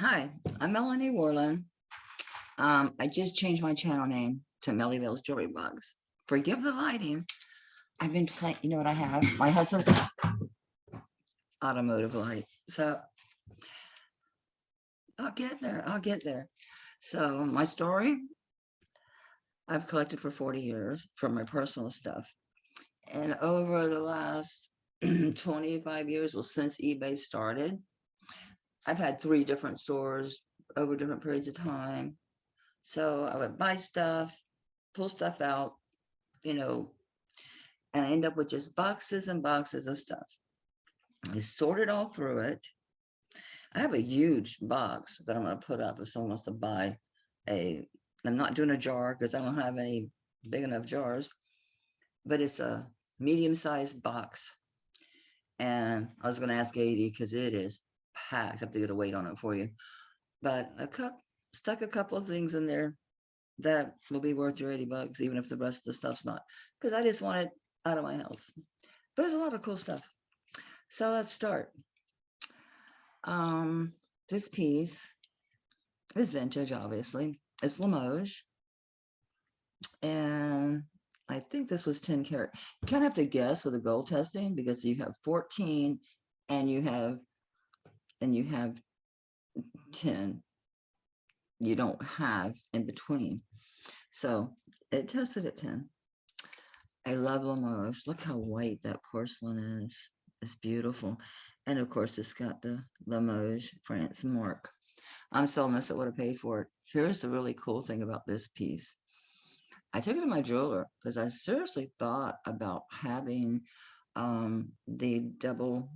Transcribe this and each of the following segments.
Hi, I'm Melanie Warland. I just changed my channel name to Melly Bell's Jewelry Box. Forgive the lighting. I've been playing, you know what I have? My husband's automotive light. So I'll get there. So my story, I've collected for 40 years from my personal stuff. And over the last 25 years, well, since eBay started, I've had 3 different stores over different periods of time. So I would buy stuff, pull stuff out, and I end up with just boxes and boxes of stuff. I sorted all through it. I have a huge box that I'm going to put up if someone wants to buy I'm not doing a jar because I don't have any big enough jars, but it's a medium-sized box. And I was going to ask 80 because it is packed. I have to get a weight on it for you. But stuck a couple of things in there that will be worth your 80 bucks, even if the rest of the stuff's not, because I just want it out of my house. But there's a lot of cool stuff. So let's start. This piece is vintage, obviously. It's Limoges. And I think this was 10 karat. You kind of have to guess with the gold testing because you have 14 and you have 10. You don't have in between. So it tested at 10. I love Limoges. Look how white that porcelain is. It's beautiful. And of course, it's got the Limoges France mark. I'm selling this at what I paid for it. Here's the really cool thing about this piece. I took it to my jeweler because I seriously thought about having the double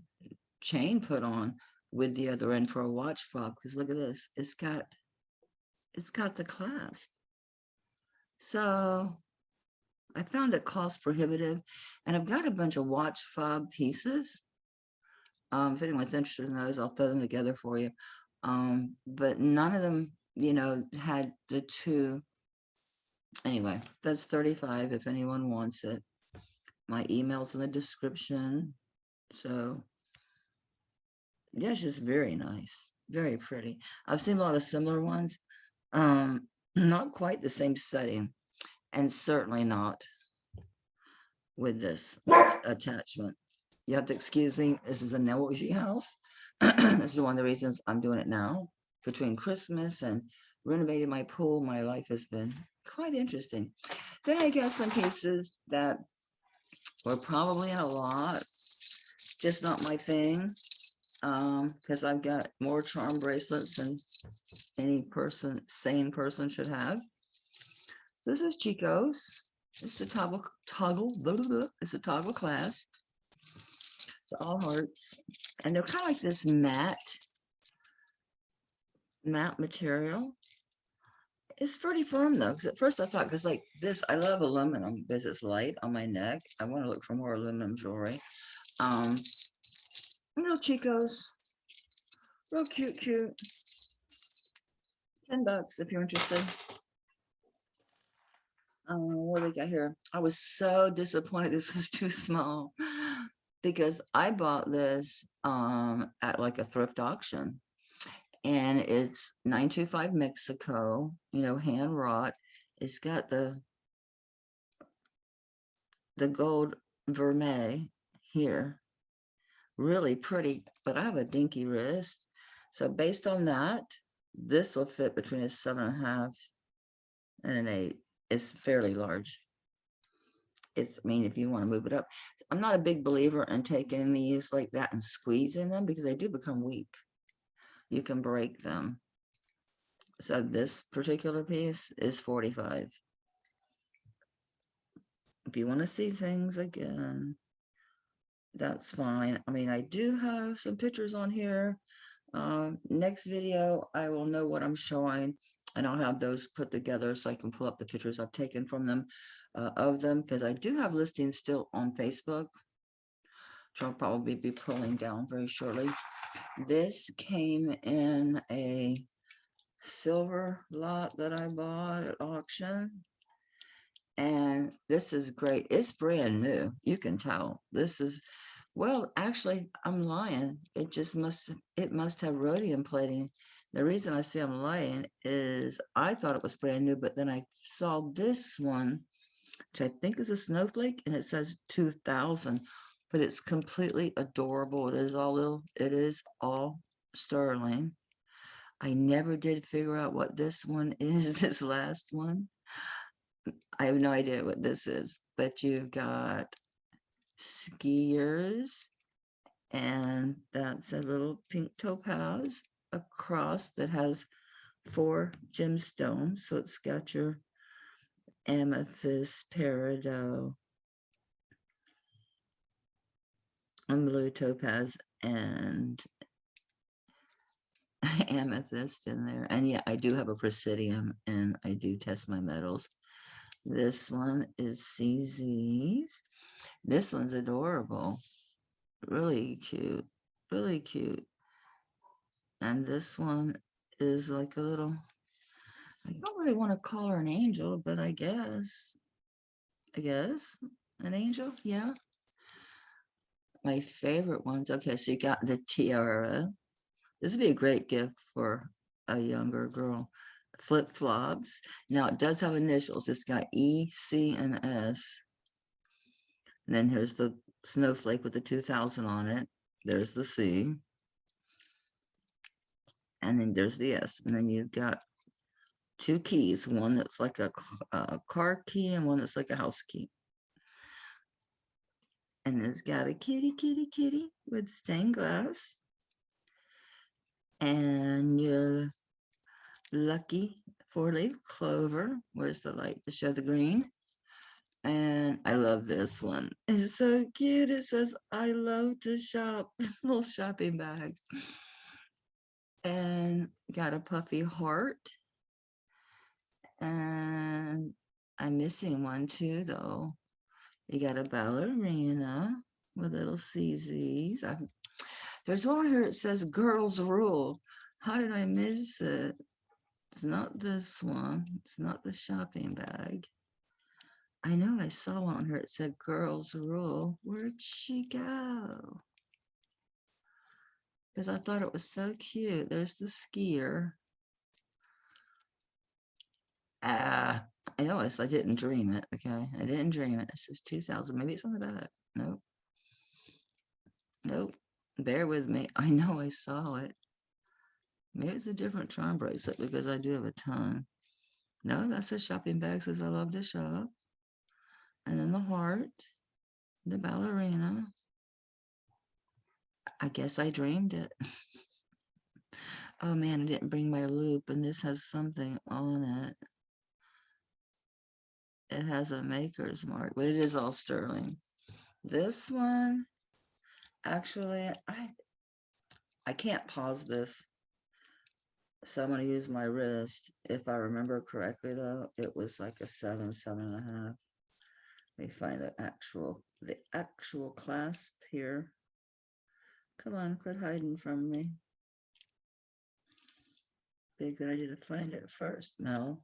chain put on with the other end for a watch fob. Because look at this. It's got the clasp. So I found it cost prohibitive, and I've got a bunch of watch fob pieces. If anyone's interested in those, I'll throw them together for you. But none of them, had the 2. Anyway, that's 35 if anyone wants it. My email's in the description. So yeah, it's just very nice, very pretty. I've seen a lot of similar ones. Not quite the same setting, and certainly not with this attachment. You have to excuse me. This is a noisy house. This is one of the reasons I'm doing it now. Between Christmas and renovating my pool, my life has been quite interesting. Then I got some pieces that were probably in a lot, just not my thing, because I've got more charm bracelets than any sane person should have. So this is Chico's. It's a toggle, it's a toggle clasp. It's all hearts. And they're kind of like this matte material. It's pretty firm though, because at first I thought, because like this, I love aluminum because it's light on my neck. I want to look for more aluminum jewelry. Little Chico's, real cute. $10 if you're interested. What do we got here? I was so disappointed this was too small because I bought this at like a thrift auction. And it's 925 Mexico, hand wrought. It's got the gold vermeil here. Really pretty, but I have a dinky wrist. So based on that, this will fit between a 7.5 and an 8. It's fairly large. If you want to move it up. I'm not a big believer in taking these like that and squeezing them because they do become weak. You can break them. So this particular piece is 45. If you want to see things again, that's fine. I do have some pictures on here. Next video, I will know what I'm showing, and I'll have those put together so I can pull up the pictures I've taken from them, of them, because I do have listings still on Facebook, which I'll probably be pulling down very shortly. This came in a silver lot that I bought at auction, and this is great. It's brand new. You can tell this is Well, actually, I'm lying. It must have rhodium plating. The reason I say I'm lying is I thought it was brand new, but then I saw this one, which I think is a snowflake, and it says 2000, but it's completely adorable. It is all sterling. I never did figure out what this one is, this last one. I have no idea what this is, but you've got skiers, and that's a little pink topaz across that has 4 gemstones. So it's got your amethyst, peridot, and blue topaz, and amethyst in there. And yeah, I do have a presidium, and I do test my metals. This one is CZ's. This one's adorable. Really cute. Really cute. And this one is like a little, I don't really want to call her an angel, but I guess an angel. Yeah. My favorite ones. Okay, so you got the tiara. This would be a great gift for a younger girl. Flip flops. Now it does have initials. It's got E, C, and S. And then here's the snowflake with the 2000 on it. There's the C. And then there's the S. And then you've got 2 keys, one that's like a car key and one that's like a house key. And it's got a kitty, kitty, kitty with stained glass. And your lucky 4-leaf clover. Where's the light to show the green? And I love this one. It's so cute. It says, I love to shop. Little shopping bag. And got a puffy heart. And I'm missing one too, though. You got a ballerina with little CZs. There's one here that says girls rule. How did I miss it? It's not this one. It's not the shopping bag. I know I saw one here. It said girls rule. Where'd she go? Because I thought it was so cute. There's the skier. I know I didn't dream it. Okay, I didn't dream it. It says 2000. Maybe it's on the back. Nope. Nope. Bear with me. I know I saw it. Maybe it's a different charm bracelet because I do have a ton. No, that's a shopping bag. Says I love to shop. And then the heart, the ballerina. I guess I dreamed it. Oh man, I didn't bring my loop, and this has something on it. It has a maker's mark, but it is all sterling. This one, actually, I can't pause this, so I'm going to use my wrist. If I remember correctly, though, it was like a 7, 7.5. Let me find the actual clasp here. Come on, quit hiding from me. Be a good idea to find it first. No.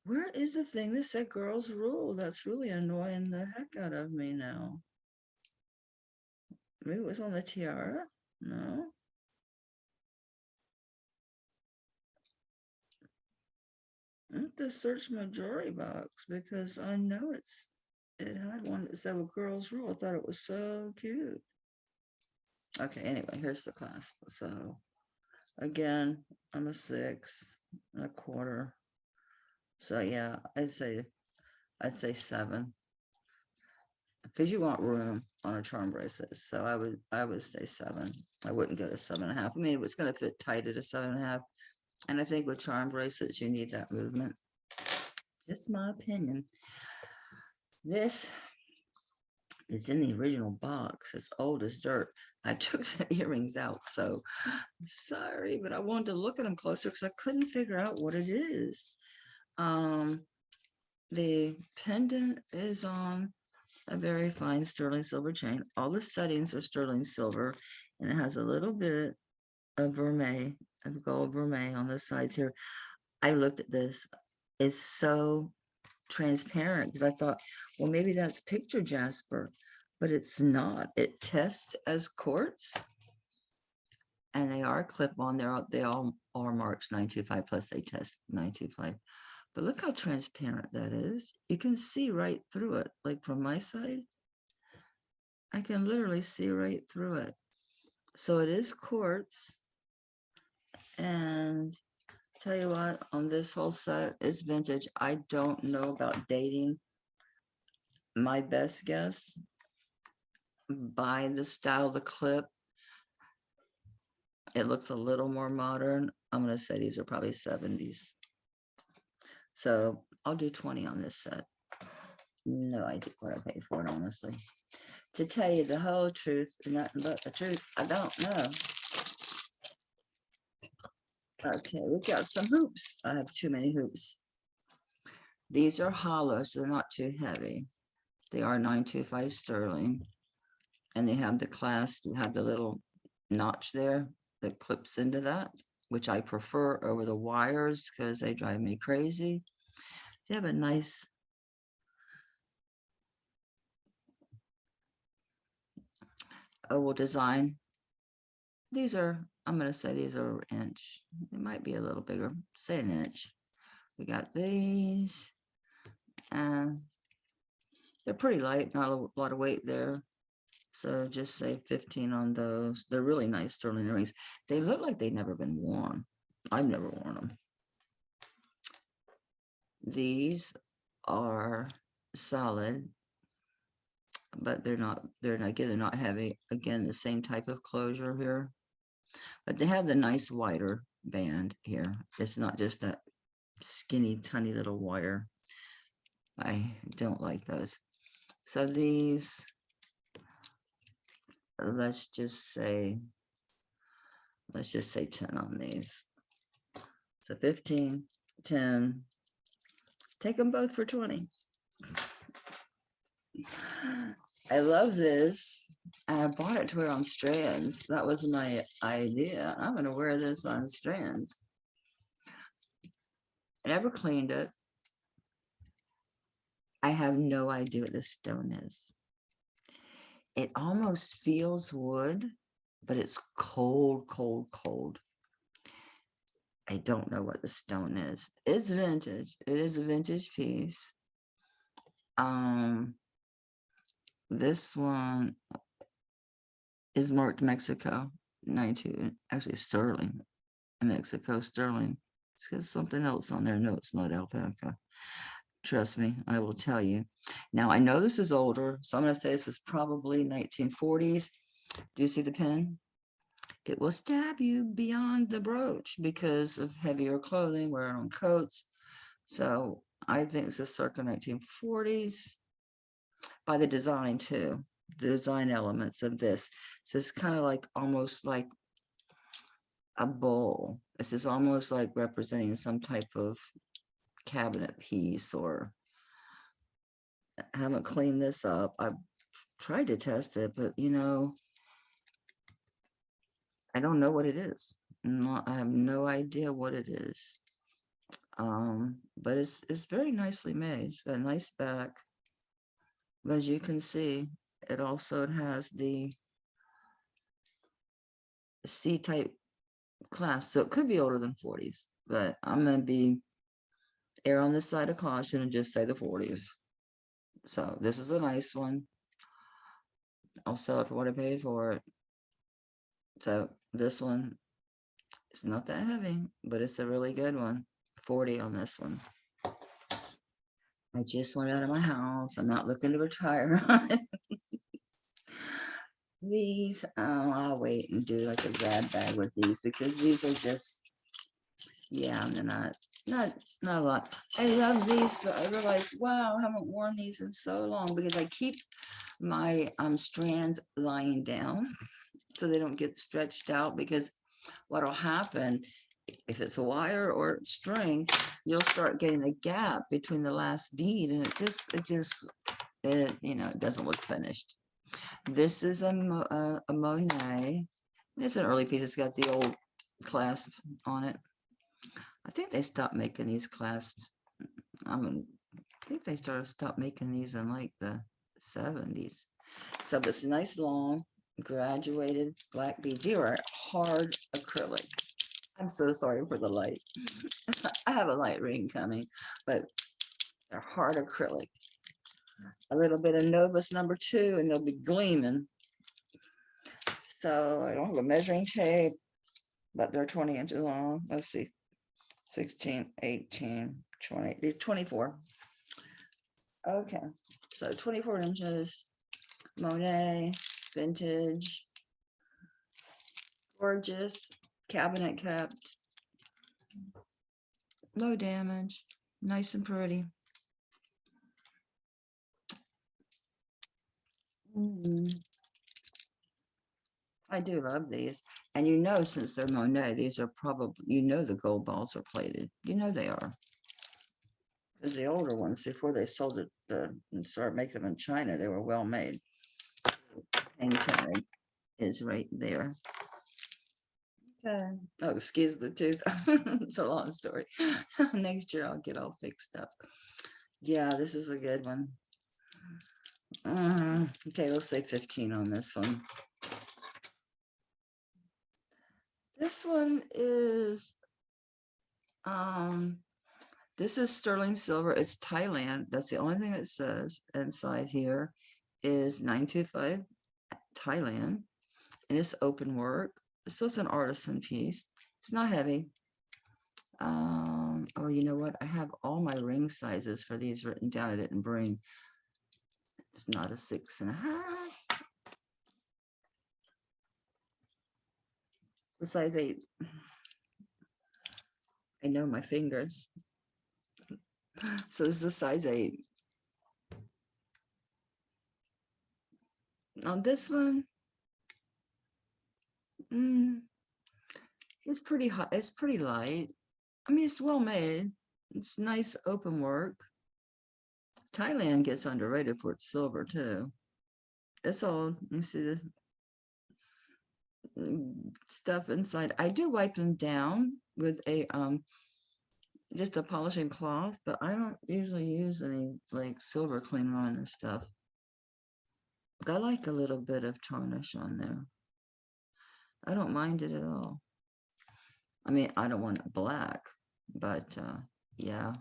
Where is the thing that said girls rule? That's really annoying the heck out of me now. Maybe it was on the tiara? No. I have to search my jewelry box because I know it had one that said girls rule. I thought it was so cute. Okay, anyway, here's the clasp. So again, I'm a 6.25. So yeah, I'd say 7. Because you want room on a charm bracelet. So I would say 7. I wouldn't go to 7.5. I mean, it's going to fit tight at a 7.5. And I think with charm bracelets, you need that movement. Just my opinion. This is in the original box. It's old as dirt. I took the earrings out, so sorry, but I wanted to look at them closer because I couldn't figure out what it is. The pendant is on a very fine sterling silver chain. All the settings are sterling silver, and it has a little bit of vermeil, of gold vermeil on the sides here. I looked at this. It's so transparent because I thought, well, maybe that's picture jasper. but it's not. It tests as quartz, and they are clip-on. They all are marked 925 plus they test 925. But look how transparent that is. You can see right through it. Like from my side, I can literally see right through it. So it is quartz. And tell you what, on this whole set is vintage. I don't know about dating. My best guess, by the style of the clip, it looks a little more modern. I'm going to say these are probably 70s. So I'll do 20 on this set. No idea what I paid for it, honestly. To tell you the whole truth, and nothing but the truth, I don't know. Okay, we've got some hoops. I have too many hoops. These are hollow, so they're not too heavy. They are 925 sterling. And they have the clasp, you have the little notch there that clips into that, which I prefer over the wires because they drive me crazy. They have a nice oval design. These are, I'm going to say these are an inch. It might be a little bigger, say an inch. We got these, and they're pretty light, not a lot of weight there. So just say 15 on those. They're really nice sterling earrings. They look like they've never been worn. I've never worn them. These are solid, but they're not, again, they're not heavy. Again, the same type of closure here, but they have the nice wider band here. It's not just that skinny, tiny little wire. I don't like those. So these, let's just say 10 on these. So 15, 10, take them both for 20. I love this. I bought it to wear on strands. That was my idea. I'm going to wear this on strands. I never cleaned it. I have no idea what this stone is. It almost feels wood, but it's cold, cold, cold. I don't know what the stone is. It's vintage. It is a vintage piece. This one is marked Mexico 92, actually sterling, Mexico sterling. It's got something else on there. No, it's not alpaca. Trust me, I will tell you. Now I know this is older, so I'm going to say this is probably 1940s. Do you see the pin? It will stab you beyond the brooch because of heavier clothing, wearing on coats. So I think this is circa 1940s. By the design too, the design elements of this. So it's kind of like almost like a bowl. This is almost like representing some type of cabinet piece, or I haven't cleaned this up. I've tried to test it, but you know, I don't know what it is. I have no idea what it is. But it's very nicely made. It's got a nice back. But as you can see, it also has the C-type class, so it could be older than 40s, but I'm going to be err on the side of caution and just say the 40s. So this is a nice one. I'll sell it for what I paid for it. So this one is not that heavy, but it's a really good one. 40 on this one. I just went out of my house. I'm not looking to retire. These, I'll wait and do like a grab bag with these because these are just, yeah, they're not a lot. I love these, but I realized, wow, I haven't worn these in so long because I keep my strands lying down so they don't get stretched out, because what'll happen if it's a wire or string, you'll start getting a gap between the last bead, and it you know, it doesn't look finished. This is a Monet. It's an early piece. It's got the old clasp on it. I think they stopped making these clasps. I think they stopped making these in like the 70s. So it's nice, long, graduated black beads. They are hard acrylic. I'm so sorry for the light. I have a light ring coming, but they're hard acrylic. A little bit of Novus #2, and they'll be gleaming. So I don't have a measuring tape, but they're 20 inches long. Let's see, 16, 18, 20, they're 24. Okay, so 24 inches, Monet, vintage, gorgeous, cabinet kept, low damage, nice and pretty. I do love these. And you know, since they're Monet, these are probably, you know, the gold balls are plated. You know they are. Because the older ones, before they sold it and started making them in China, they were well made. Hang tag is right there. Okay. Oh, excuse the tooth. It's a long story. Next year I'll get all fixed up. Yeah, this is a good one. Okay, let's say 15 on this one. This one is this is sterling silver. It's Thailand. That's the only thing it says inside here is 925 Thailand, and it's open work. So it's an artisan piece. It's not heavy. Oh, you know what? I have all my ring sizes for these written down. I didn't bring. It's not a 6.5. It's a size 8. I know my fingers. So this is a size 8. On this one, it's pretty hot. It's pretty light. I mean, it's well made. It's nice open work. Thailand gets underrated for its silver too. That's all. You see the stuff inside. I do wipe them down with a just a polishing cloth, but I don't usually use any like silver cleaner on this stuff. I like a little bit of tarnish on there. I don't mind it at all. I mean, I don't want it black, but yeah.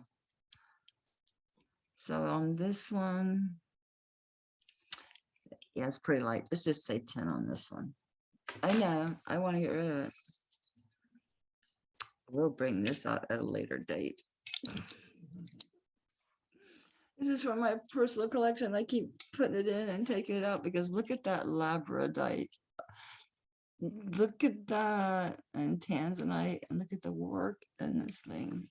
So on this one, yeah, it's pretty light. Let's just say 10 on this one. I know, I want to get rid of it. We'll bring this out at a later date. This is from my personal collection. I keep putting it in and taking it out because look at that labradorite. Look at that, and tanzanite, and look at the work in this thing.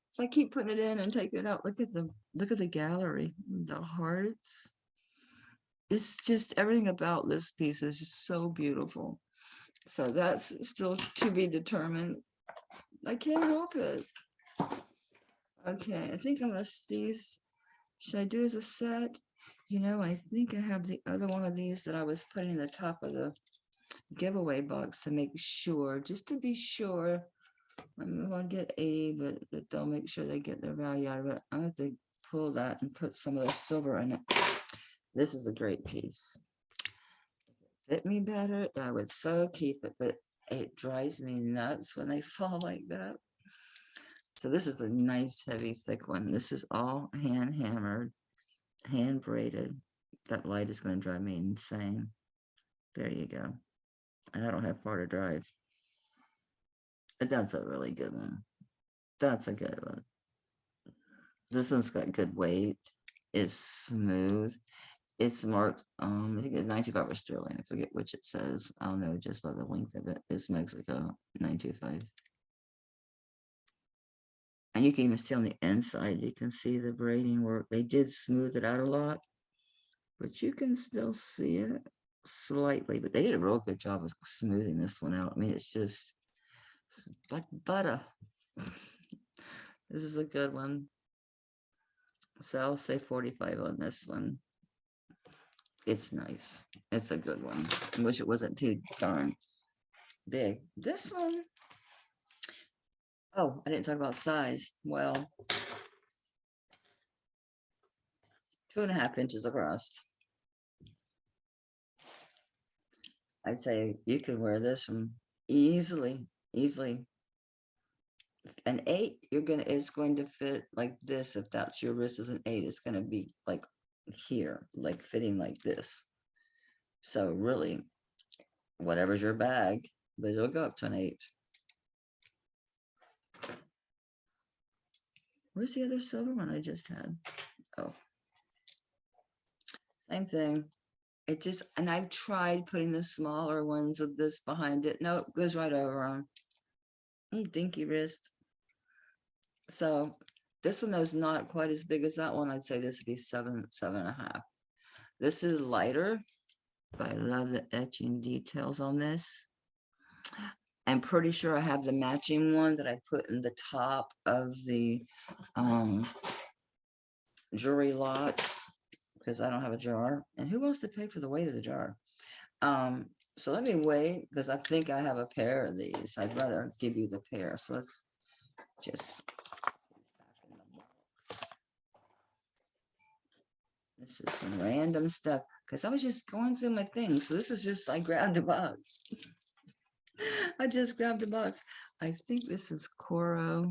So I keep putting it in and taking it out. Look at the gallery, the hearts. It's just everything about this piece is just so beautiful. So that's still to be determined. I can't help it. Okay, I think I'm gonna these. Should I do as a set? You know, I think I have the other one of these that I was putting in the top of the giveaway box to make sure, just to be sure. I'm gonna get 80, but they'll make sure they get their value out of it. I'm gonna have to pull that and put some of their silver in it. This is a great piece. Fit me better, I would so keep it, but it drives me nuts when they fall like that. So this is a nice, heavy, thick one. This is all hand hammered, hand braided. That light is going to drive me insane. There you go. And I don't have far to drive. But that's a really good one. That's a good one. This one's got good weight. It's smooth. It's marked, I think it's 925 sterling. I forget which it says. I don't know just by the length of it. It's Mexico 925. And you can even see on the inside, you can see the braiding work. They did smooth it out a lot, but you can still see it slightly. But they did a real good job of smoothing this one out. I mean, it's like butter. This is a good one. So I'll say 45 on this one. It's nice. It's a good one. I wish it wasn't too darn big. This one, oh, I didn't talk about size. Well, 2.5 inches across. I'd say you could wear this from easily, easily. An 8, it's going to fit like this. If that's your wrist is an 8, it's going to be like here, like fitting like this. So really, whatever's your bag, but it'll go up to an 8. Where's the other silver one I just had? Oh, same thing. It just, and I've tried putting the smaller ones with this behind it. No, it goes right over them. Dinky wrist. So this one is not quite as big as that one. I'd say this would be 7.5. This is lighter, but I love the etching details on this. I'm pretty sure I have the matching one that I put in the top of the jewelry lot because I don't have a jar. And who wants to pay for the weight of the jar? So let me wait because I think I have a pair of these. I'd rather give you the pair. So let's just this is some random stuff because I was just going through my things. So this is just, I grabbed a box. I just grabbed a box. I think this is Coro.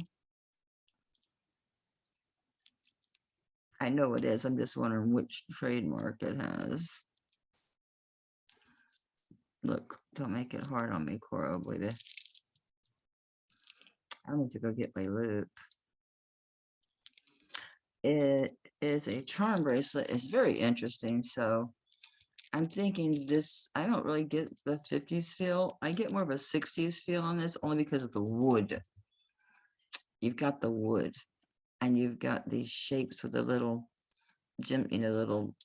I know it is. I'm just wondering which trademark it has. Look, don't make it hard on me, Coro, baby. I need to go get my loop. It is a charm bracelet. It's very interesting. So I'm thinking this, I don't really get the 50s feel. I get more of a 60s feel on this only because of the wood. You've got the wood and you've got these shapes with the little little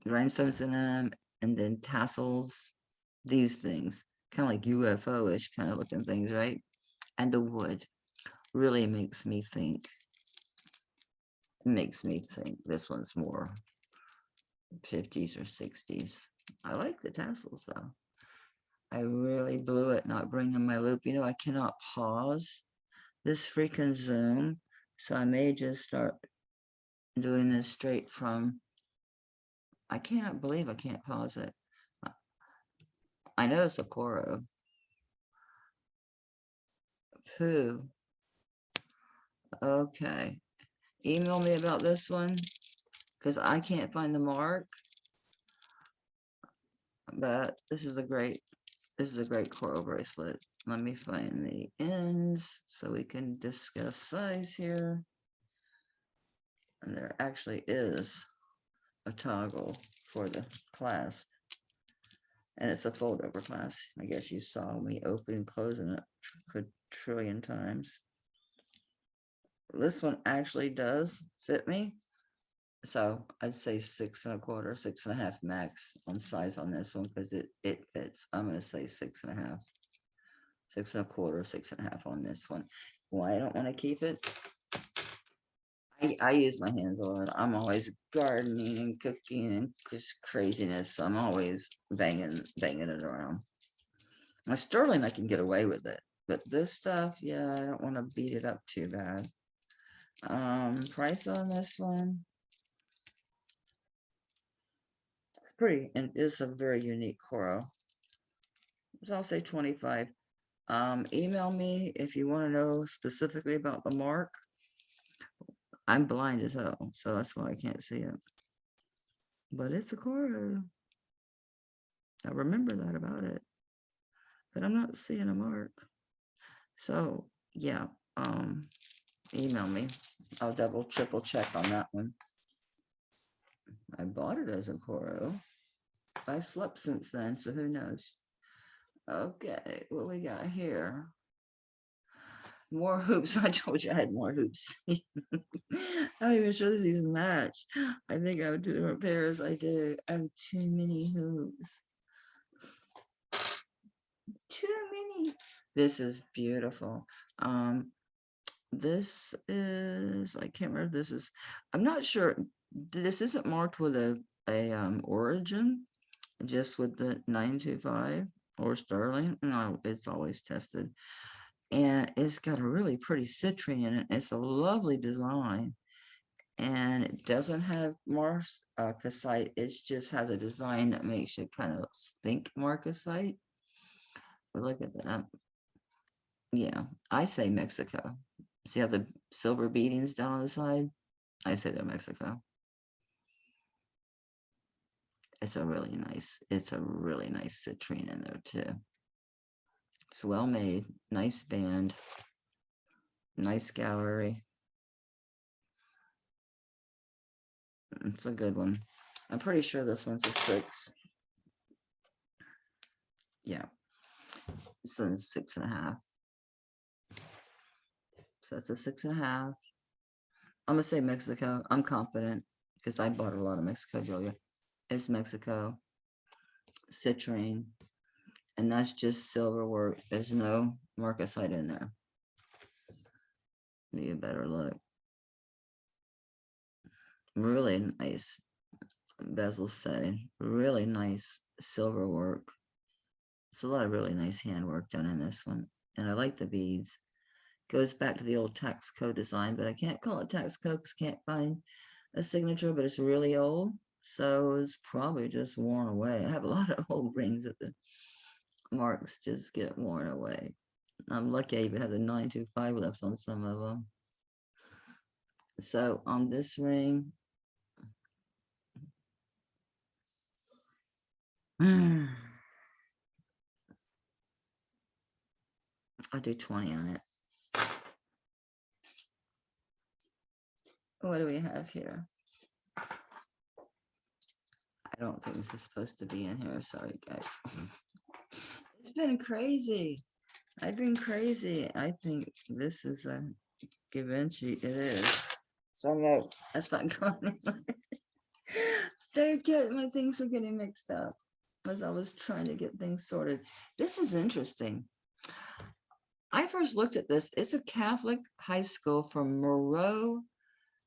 rhinestones in them and then tassels, these things, kind of like UFO-ish kind of looking things, right? And the wood really makes me think this one's more 50s or 60s. I like the tassels though. I really blew it not bringing my loop. You know, I cannot pause this freaking Zoom, so I may just start doing this straight from, I cannot believe I can't pause it. I know it's a Coro. Pooh. Okay. Email me about this one because I can't find the mark. But this is a great Coro bracelet. Let me find the ends so we can discuss size here. And there actually is a toggle for the clasp. And it's a fold over clasp. I guess you saw me open and closing it a trillion times. This one actually does fit me. So I'd say 6.25, 6.5 max on size on this one because it fits. I'm going to say 6.5, 6.25, 6.5 on this one. Why I don't want to keep it? I use my hands a lot. I'm always gardening and cooking and just craziness. So I'm always banging it around. My sterling, I can get away with it, but this stuff, yeah, I don't want to beat it up too bad. Price on this one. It's pretty, and it's a very unique Coro. So I'll say 25. Email me if you want to know specifically about the mark. I'm blind as hell, so that's why I can't see it. But it's a Coro. I remember that about it. But I'm not seeing a mark. So yeah, email me. I'll double, triple check on that one. I bought it as a Coro. I slept since then, so who knows? Okay, what we got here? More hoops. I told you I had more hoops. I'm not even sure these match. I think I have 2 different pairs. I do. I have too many hoops. Too many. This is beautiful. This is, I can't remember if this is, I'm not sure. This isn't marked with a origin, just with the 925 or sterling. No, it's always tested. And it's got a really pretty citrine in it. It's a lovely design. and it doesn't have marcasite. It just has a design that makes you kind of think marcasite. But look at that. Yeah, I say Mexico. See how the silver beadings down on the side? I say they're Mexico. It's a really nice citrine in there too. It's well made, nice band, nice gallery. It's a good one. I'm pretty sure this one's a 6. Yeah, this one's 6.5. So that's a 6.5. I'm gonna say Mexico. I'm confident because I bought a lot of Mexico, Julia. It's Mexico, citrine, and that's just silver work. There's no marcasite in there. Need a better look. Really nice bezel setting. Really nice silver work. It's a lot of really nice handwork done in this one, and I like the beads. Goes back to the old Taxco design, but I can't call it Taxco because I can't find a signature, but it's really old, so it's probably just worn away. I have a lot of old rings that the marks just get worn away. I'm lucky I even have the 925 left on some of them. So on this ring, I'll do 20 on it. What do we have here? I don't think this is supposed to be in here. Sorry, guys. It's been crazy. I've been crazy. I think this is a Givenchy. It is. So no, that's not going. My things are getting mixed up as I was trying to get things sorted. This is interesting. I first looked at this. It's a Catholic high school from Moreau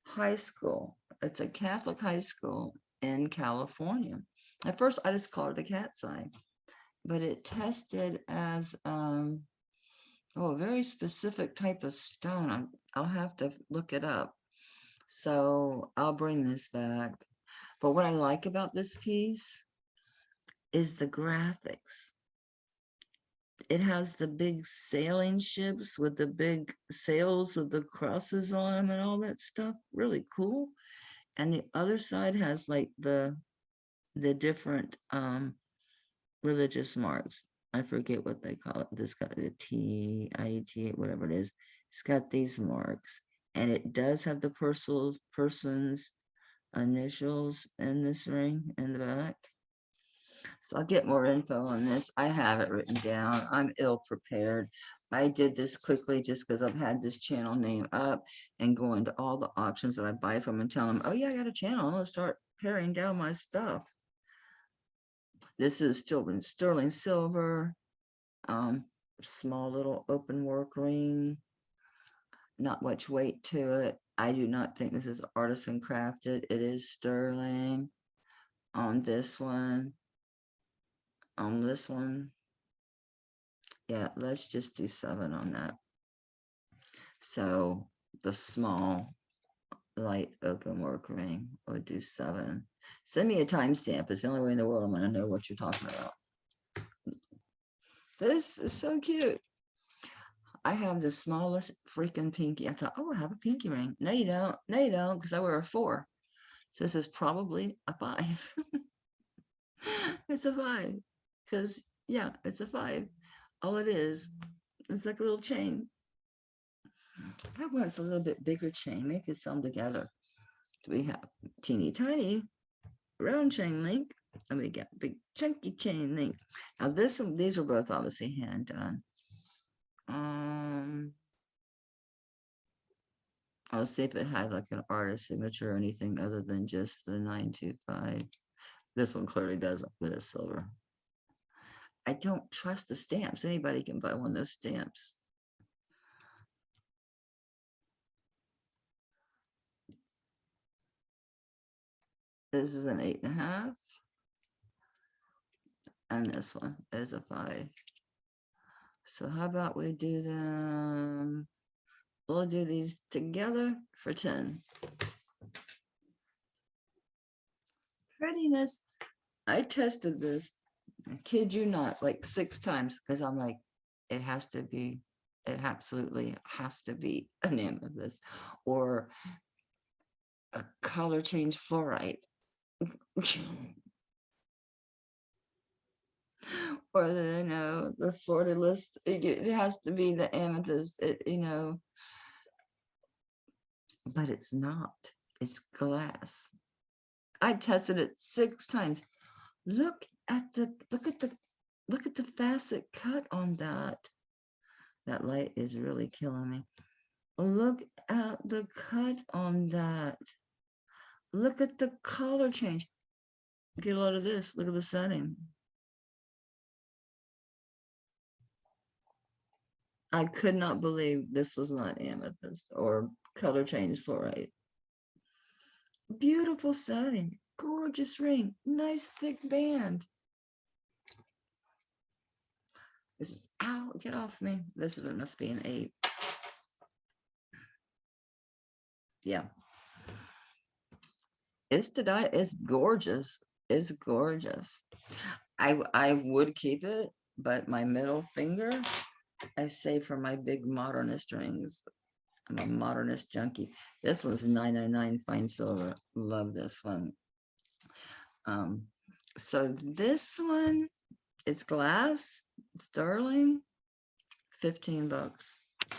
High School. It's a Catholic high school in California. At first, I just called it a cat's eye, but it tested as a very specific type of stone. I'll have to look it up. So I'll bring this back. But what I like about this piece is the graphics. It has the big sailing ships with the big sails with the crosses on them and all that stuff. Really cool. And the other side has like the different religious marks. I forget what they call it. This got the TIT, whatever it is. It's got these marks, and it does have the person's initials in this ring in the back. So I'll get more info on this. I have it written down. I'm ill prepared. I did this quickly just because I've had this channel name up and going to all the auctions that I buy from and tell them, oh yeah, I got a channel. I'm gonna start paring down my stuff. This is still in sterling silver, small little open work ring, not much weight to it. I do not think this is artisan crafted. It is sterling on this one. On this one, yeah, let's just do 7 on that. So the small light open work ring would do 7. Send me a timestamp. It's the only way in the world I'm going to know what you're talking about. This is so cute. I have the smallest freaking pinky. I thought, oh, I have a pinky ring. No, you don't. No, you don't, because I wear a 4. So this is probably a 5. It's a 5. Because, yeah, it's a 5. All it is like a little chain. I want a little bit bigger chain. Make it some together. We have teeny tiny round chain link, and we got big chunky chain link. Now these were both obviously hand done. I'll see if it had like an artist signature or anything other than just the 925. This one clearly does with a silver. I don't trust the stamps. Anybody can buy one of those stamps. This is an 8.5. And this one is a 5. So how about we do them? We'll do these together for 10. prettiness. I tested this, I kid you not, like 6 times because I'm like, it has to be, it absolutely has to be an amethyst or a color change fluorite. Or the, the Florida list, it has to be the amethyst, but it's not. It's glass. I tested it 6 times. Look at the facet cut on that. That light is really killing me. Look at the cut on that. Look at the color change. Get a load of this. Look at the setting. I could not believe this was not amethyst or color change fluorite. Beautiful setting. Gorgeous ring. Nice thick band. This is, ow, get off me. This is, it must be an 8. Yeah. It's to die. It's gorgeous. It's gorgeous. I would keep it, but my middle finger, I say for my big modernist rings. I'm a modernist junkie. This one's 999 fine silver. Love this one. So this one, it's glass, sterling, $15.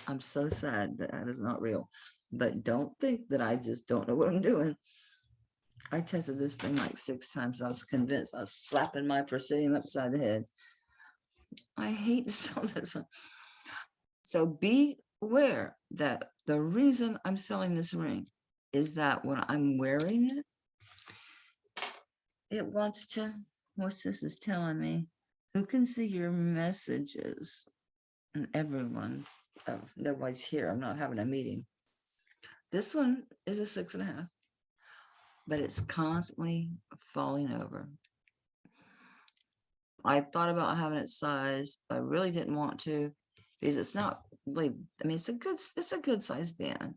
I'm so sad that that is not real, but don't think that I just don't know what I'm doing. I tested this thing like 6 times. I was convinced. I was slapping my Presidium upside the head. I hate to sell this one. So be aware that the reason I'm selling this ring is that when I'm wearing it, it wants to, what's this is telling me? Who can see your messages? And everyone, nobody's here. I'm not having a meeting. This one is a 6.5, but it's constantly falling over. I thought about having it sized, but I really didn't want to because it's not really, I mean, it's a good size band.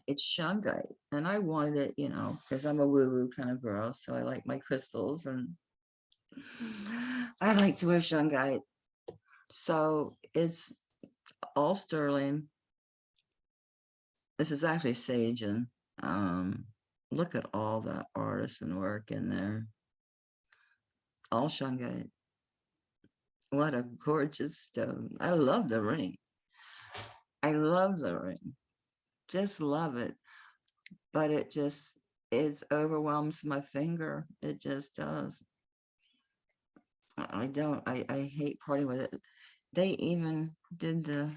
It's shungite, and I wanted it, because I'm a woo-woo kind of girl, so I like my crystals, and I like to wear shungite. So it's all sterling. This is actually Sagen. Look at all that artisan work in there. All shungite. What a gorgeous stone. I love the ring. I love the ring. Just love it. But it overwhelms my finger. It just does. I hate parting with it. They even did the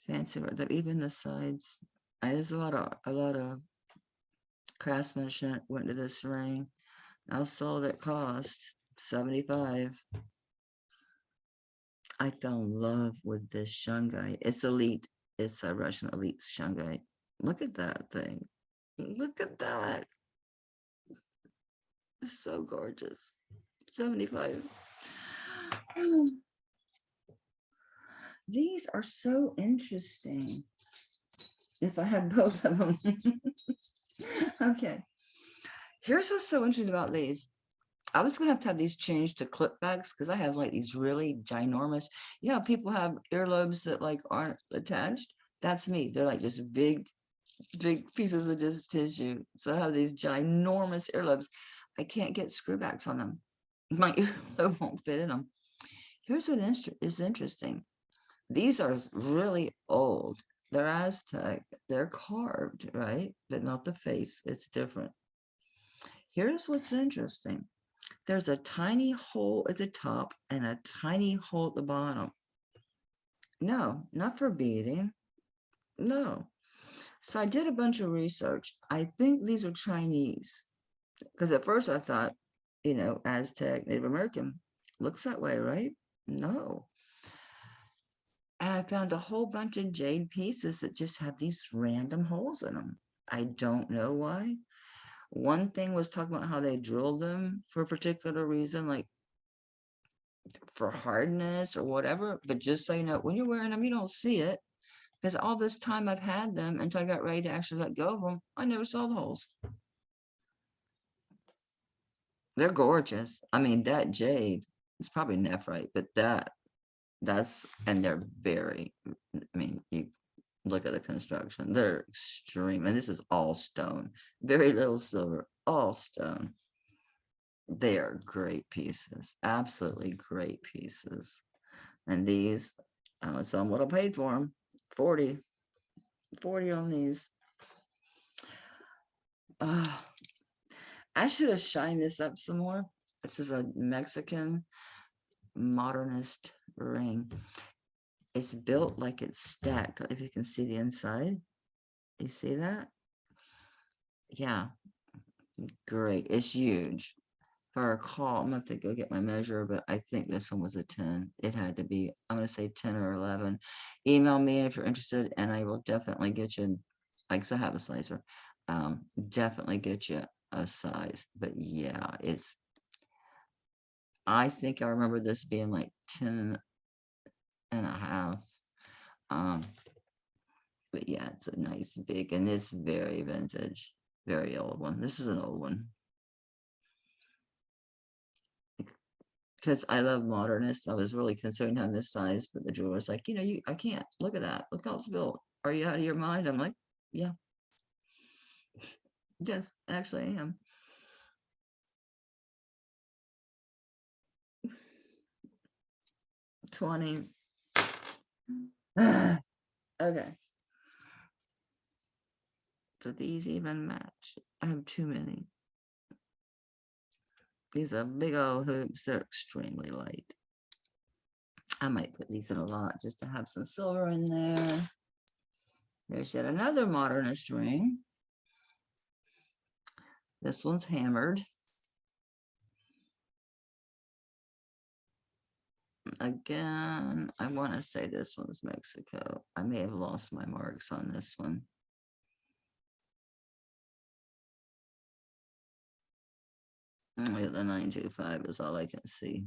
fancy work, even the sides. There's a lot of craftsmanship went to this ring. I saw that cost $75. I fell in love with this shungite. It's elite. It's a Russian elite shungite. Look at that thing. Look at that. It's so gorgeous. 75. These are so interesting. If I had both of them. Okay. Here's what's so interesting about these. I was going to have these changed to clip bags because I have like these really ginormous, people have earlobes that like aren't attached. That's me. They're like just big pieces of just tissue. So I have these ginormous earlobes. I can't get screwbacks on them. My earlobe won't fit in them. Here's what is interesting. These are really old. They're Aztec. They're carved, right? But not the face. It's different. Here's what's interesting. There's a tiny hole at the top and a tiny hole at the bottom. No, not for beading. No. So I did a bunch of research. I think these are Chinese. Because at first I thought, Aztec, Native American. Looks that way, right? No. And I found a whole bunch of jade pieces that just have these random holes in them. I don't know why. One thing was talking about how they drilled them for a particular reason, like for hardness or whatever. But just so you know, when you're wearing them, you don't see it because all this time I've had them until I got ready to actually let go of them, I never saw the holes. They're gorgeous. I mean, that jade, it's probably nephrite, but and they're very, I mean, you look at the construction, they're extreme. And this is all stone, very little silver, all stone. They are great pieces, absolutely great pieces. And these, I was selling what I paid for them, 40 on these. I should have shined this up some more. This is a Mexican modernist ring. It's built like it's stacked. If you can see the inside, you see that? Yeah, great. It's huge. If I recall, I'm gonna go get my measure, but I think this one was a 10. It had to be, I'm gonna say 10 or 11. Email me if you're interested, and I will definitely get you, like, I have a slicer. Definitely get you a size. But yeah, I think I remember this being like 10 and a half. But yeah, it's a nice big, and it's very vintage, very old one. This is an old one. Because I love modernists. I was really concerned on this size, but the jeweler's like, I can't. Look at that. Look how it's built. Are you out of your mind? I'm like, yeah. Yes, actually I am. $20. Okay. Do these even match? I have too many. These are big old hoops. They're extremely light. I might put these in a lot just to have some silver in there. There's yet another modernist ring. This one's hammered. Again, I want to say this one's Mexico. I may have lost my marks on this one. Only the 925 is all I can see.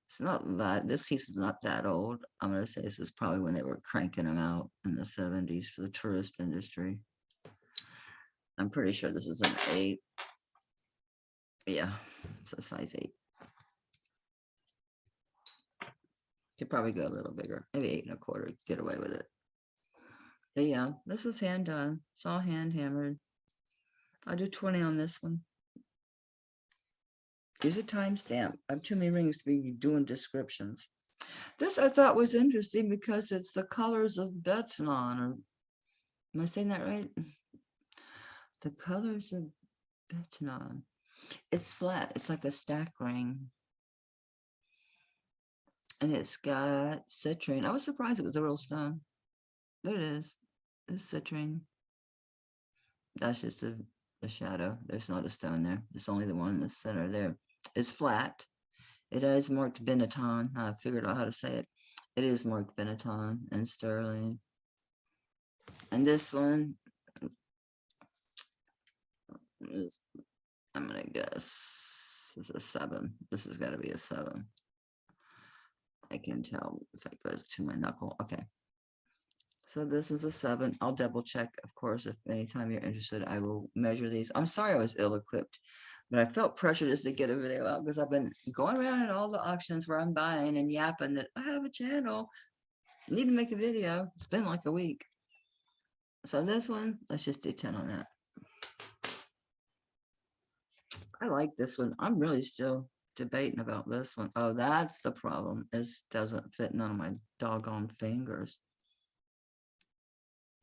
It's not that, this piece is not that old. I'm going to say this is probably when they were cranking them out in the 70s for the tourist industry. I'm pretty sure this is an 8. Yeah, it's a size 8. Could probably go a little bigger, maybe 8 1/4, get away with it. But yeah, this is hand done. It's all hand hammered. I'll do 20 on this one. Use a timestamp. I have too many rings to be doing descriptions. This I thought was interesting because it's the colors of Betonon. Or, am I saying that right? The colors of Betonon. It's flat. It's like a stack ring. And it's got citrine. I was surprised it was a real stone. There it is. It's citrine. That's just the shadow. There's not a stone there. It's only the one in the center there. It's flat. It is marked Benetton. I figured out how to say it. It is marked Benetton and sterling. And this one is, I'm gonna guess, this is a 7. This has got to be a 7. I can tell if it goes to my knuckle. Okay. So this is a 7. I'll double check, of course, if anytime you're interested, I will measure these. I'm sorry I was ill-equipped, but I felt pressure just to get a video out because I've been going around at all the auctions where I'm buying and yapping that I have a channel. I need to make a video. It's been like a week. So this one, let's just do 10 on that. I like this one. I'm really still debating about this one. Oh, that's the problem. This doesn't fit none of my doggone fingers.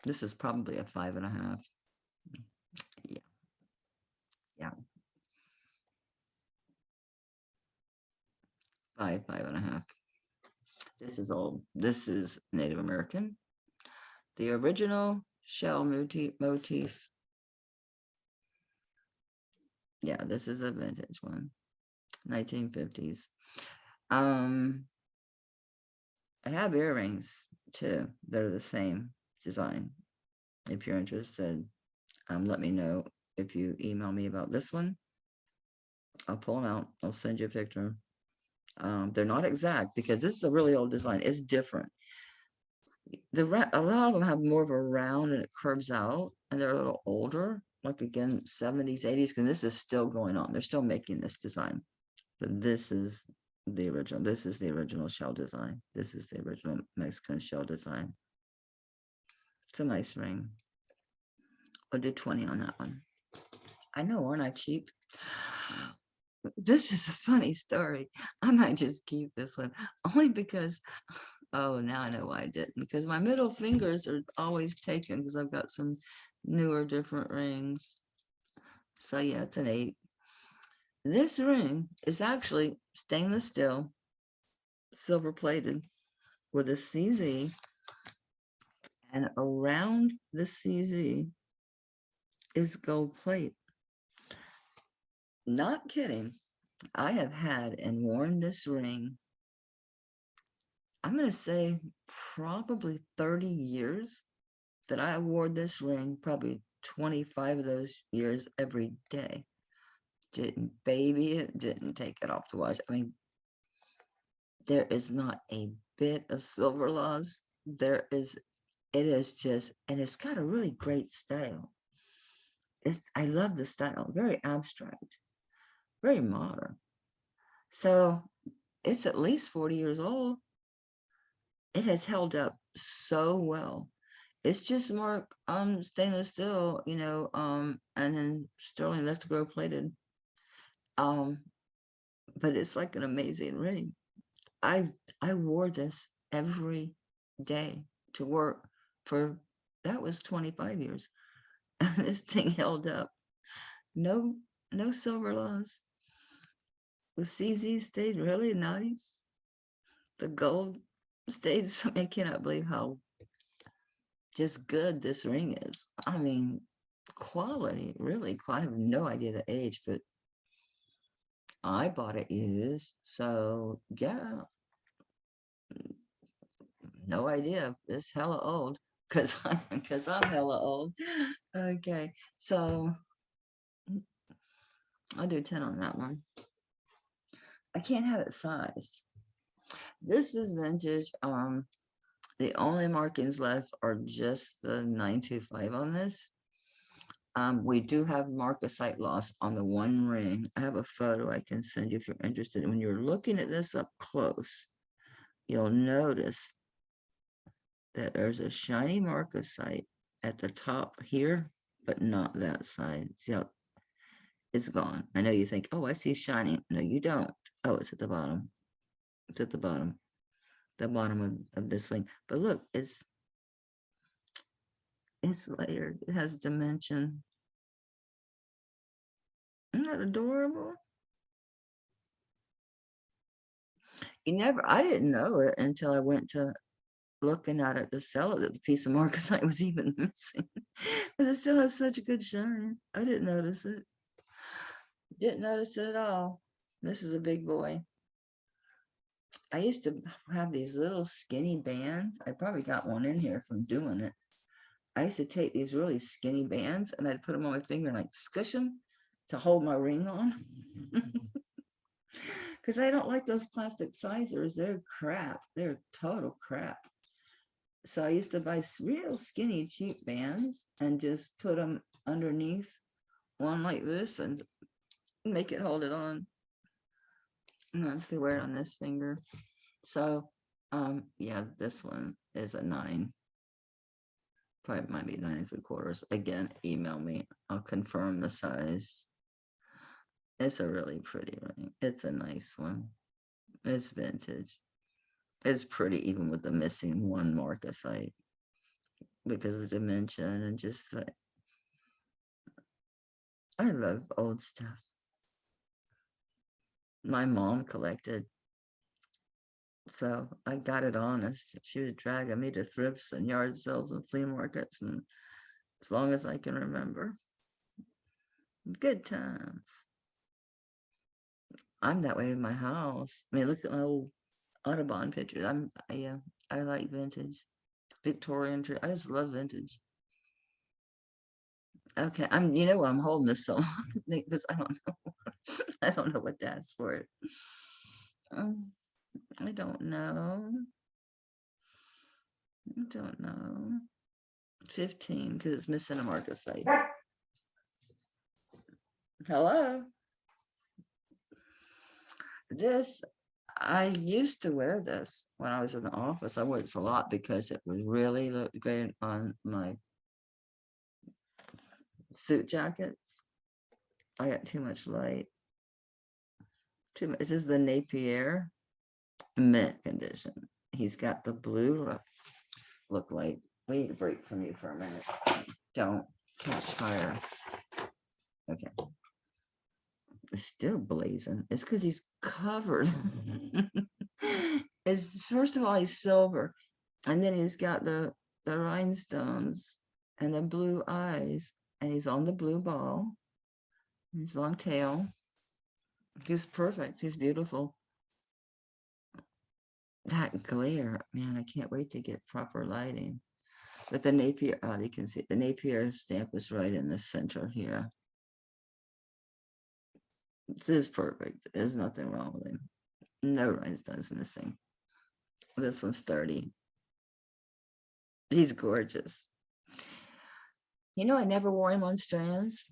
This is probably a 5.5. Yeah. Yeah. 5.5. This is old. This is Native American. The original shell motif. Yeah, this is a vintage one. 1950s. I have earrings too. They're the same design. If you're interested, let me know. If you email me about this one, I'll pull them out. I'll send you a picture. They're not exact because this is a really old design. It's different. a lot of them have more of a round and it curves out, and they're a little older, like again, 70s, 80s, because this is still going on. They're still making this design. But this is the original. This is the original shell design. This is the original Mexican shell design. It's a nice ring. I'll do 20 on that one. I know, aren't I cheap? This is a funny story. I might just keep this one only because, oh, now I know why I didn't. Because my middle fingers are always taken because I've got some newer, different rings. So yeah, it's an 8. This ring is actually stainless steel, silver plated with a CZ, and around the CZ is gold plate. Not kidding. I have had and worn this ring, I'm going to say probably 30 years that I wore this ring, probably 25 of those years every day. Didn't baby it, didn't take it off to wash. I mean, there is not a bit of silver loss. It is just, and it's got a really great style. I love the style, very abstract, very modern. So it's at least 40 years old. It has held up so well. It's just marked stainless steel, and then sterling electro plated. Um, but it's like an amazing ring. I I wore this every day to work for that was 25 years. And this thing held up. No, no silver loss. The CZ stayed really nice. The gold stayed. So I cannot believe how just good this ring is. I mean, quality, really. I have no idea the age, but I bought it used. So yeah, no idea. It's hella old because I'm hella old. Okay, so I'll do 10 on that one. I can't have it sized. This is vintage. The only markings left are just the 925 on this. We do have marcasite loss on the one ring. I have a photo I can send you if you're interested. When you're looking at this up close, you'll notice that there's a shiny marcasite at the top here, but not that side. See how it's gone. I know you think, oh, I see shiny. No, you don't. Oh, it's at the bottom. It's at the bottom of this thing. But look, it's layered. It has dimension. Isn't that adorable? I didn't know it until I went to looking at it to sell it that the piece of marcasite was even missing. Because it still has such a good shine. I didn't notice it. Didn't notice it at all. This is a big boy. I used to have these little skinny bands. I probably got one in here from doing it. I used to take these really skinny bands and I'd put them on my finger and like squish them to hold my ring on. Because I don't like those plastic sizers. They're crap. They're total crap. So I used to buy real skinny, cheap bands and just put them underneath one like this and make it hold it on. And I have to wear it on this finger. So, yeah, this one is a 9. Probably might be 9 3/4. Again, email me. I'll confirm the size. It's a really pretty ring. It's a nice one. It's vintage. It's pretty even with the missing one marcasite because of dimension and just I love old stuff. My mom collected, so I got it honest. She was dragging me to thrifts and yard sales and flea markets, and as long as I can remember, good times. I'm that way in my house. I mean, look at my old Audubon pictures. I like vintage, Victorian. I just love vintage. Okay, I'm holding this so long because I don't know. I don't know what that's for. Um, I don't know. I don't know. 15, because it's missing a marker site. Hello. This, I used to wear this when I was in the office. I wore this a lot because it would really look great on my suit jackets. I got too much light. Too much. This is the Napier mint condition. He's got the blue look like. We need a break from you for a minute. Don't catch fire. Okay. It's still blazing. It's because he's covered. It's first of all, he's silver, and then he's got the rhinestones and the blue eyes, and he's on the blue ball. His long tail. He's perfect. He's beautiful. That glare, man, I can't wait to get proper lighting. But the Napier, oh, you can see the Napier stamp is right in the center here. This is perfect. There's nothing wrong with him. No rhinestones missing. This one's 30. He's gorgeous. You know, I never wore him on strands.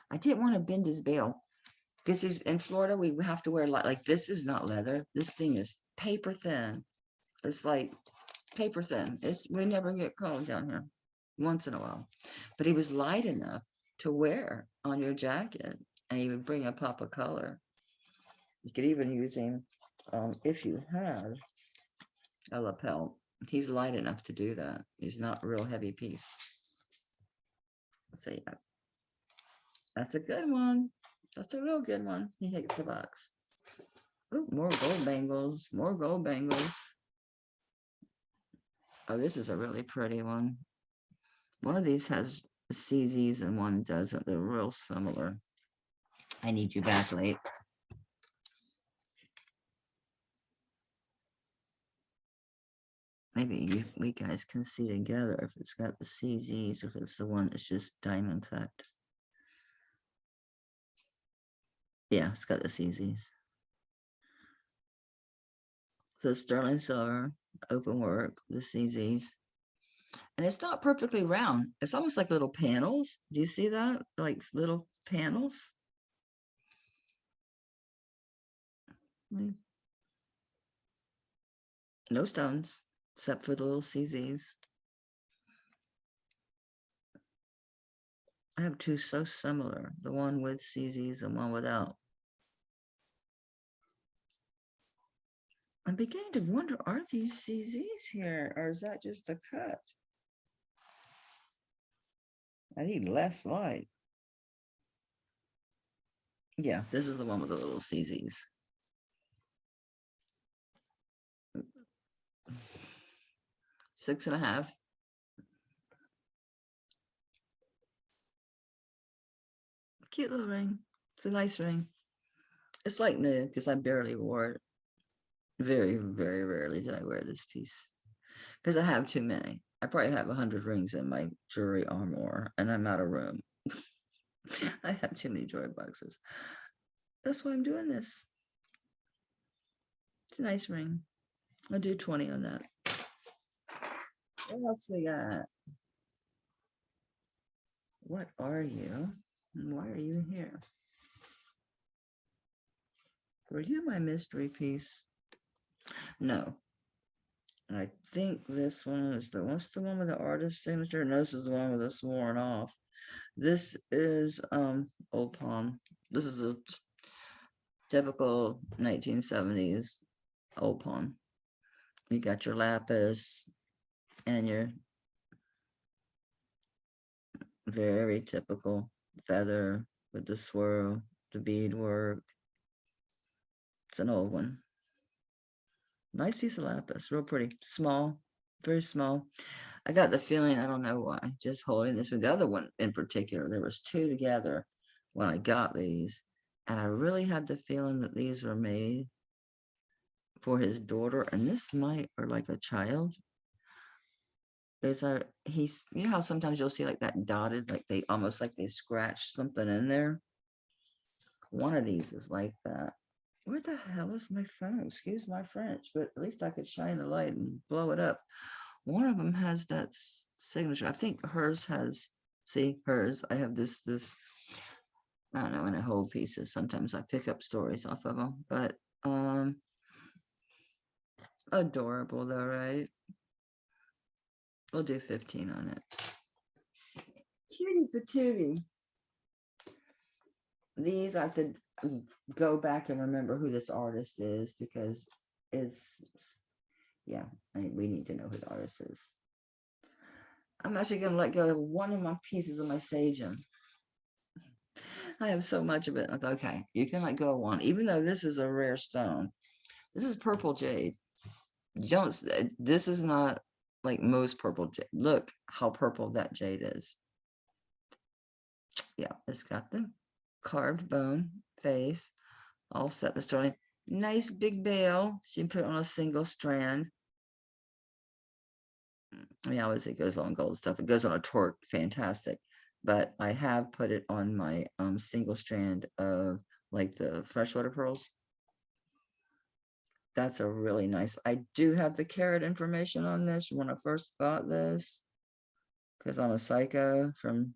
I didn't want to bend his bail. This is in Florida, we have to wear like this is not leather. This thing is paper thin. It's like paper thin. We never get cold down here, once in a while. But he was light enough to wear on your jacket, and he would bring a pop of color. You could even use him if you had a lapel. He's light enough to do that. He's not a real heavy piece. So yeah, that's a good one. That's a real good one. He hits the box. Ooh, more gold bangles. More gold bangles. Oh, this is a really pretty one. One of these has CZs and one doesn't. They're real similar. I need you back late. Maybe we guys can see together if it's got the CZs or if it's the one that's just diamond cut. Yeah, it's got the CZs. So sterling silver, open work, the CZs. And it's not perfectly round. It's almost like little panels. Do you see that? Like little panels. No stones, except for the little CZs. I have two so similar, the one with CZs and one without. I'm beginning to wonder, are these CZs here, or is that just a cut? I need less light. Yeah, this is the one with the little CZs. $6.5. Cute little ring. It's a nice ring. It's like new because I barely wore it. Very, very rarely did I wear this piece because I have too many. I probably have 100 rings in my jewelry armoire, and I'm out of room. I have too many jewelry boxes. That's why I'm doing this. It's a nice ring. I'll do 20 on that. What else we got? What are you? And why are you here? Were you my mystery piece? No. I think this one is what's the one with the artist signature? No, this is the one with the sworn off. This is Old Palm. This is a typical 1970s Old Palm. You got your lapis and your very typical feather with the swirl, the bead work. It's an old one. Nice piece of lapis, real pretty. Small, very small. I got the feeling, I don't know why, just holding this with the other one in particular. There was two together when I got these, and I really had the feeling that these were made for his daughter, and this might, or like a child. He's, you know how sometimes you'll see like that dotted, like they almost like they scratched something in there. One of these is like that. Where the hell is my phone? Excuse my French, but at least I could shine the light and blow it up. one of them has that signature. I think hers has, see hers, I have this, I don't know, and I hold pieces. Sometimes I pick up stories off of them, but adorable though, right? We'll do 15 on it. Cutie patootie. These I have to go back and remember who this artist is, because it's, yeah, we need to know who the artist is. I'm actually going to let go of one of my pieces of my sagum. I have so much of it. I thought, okay, you can let go of one, even though this is a rare stone. This is purple jade. This is not like most purple jade. Look how purple that jade is. Yeah, it's got the carved bone face, all set the story. Nice big bail. She put on a single strand. I mean, obviously it goes on gold stuff. It goes on a torque, fantastic. But I have put it on my single strand of like the freshwater pearls. That's a really nice. I do have the carat information on this when I first got this, because I'm a psycho from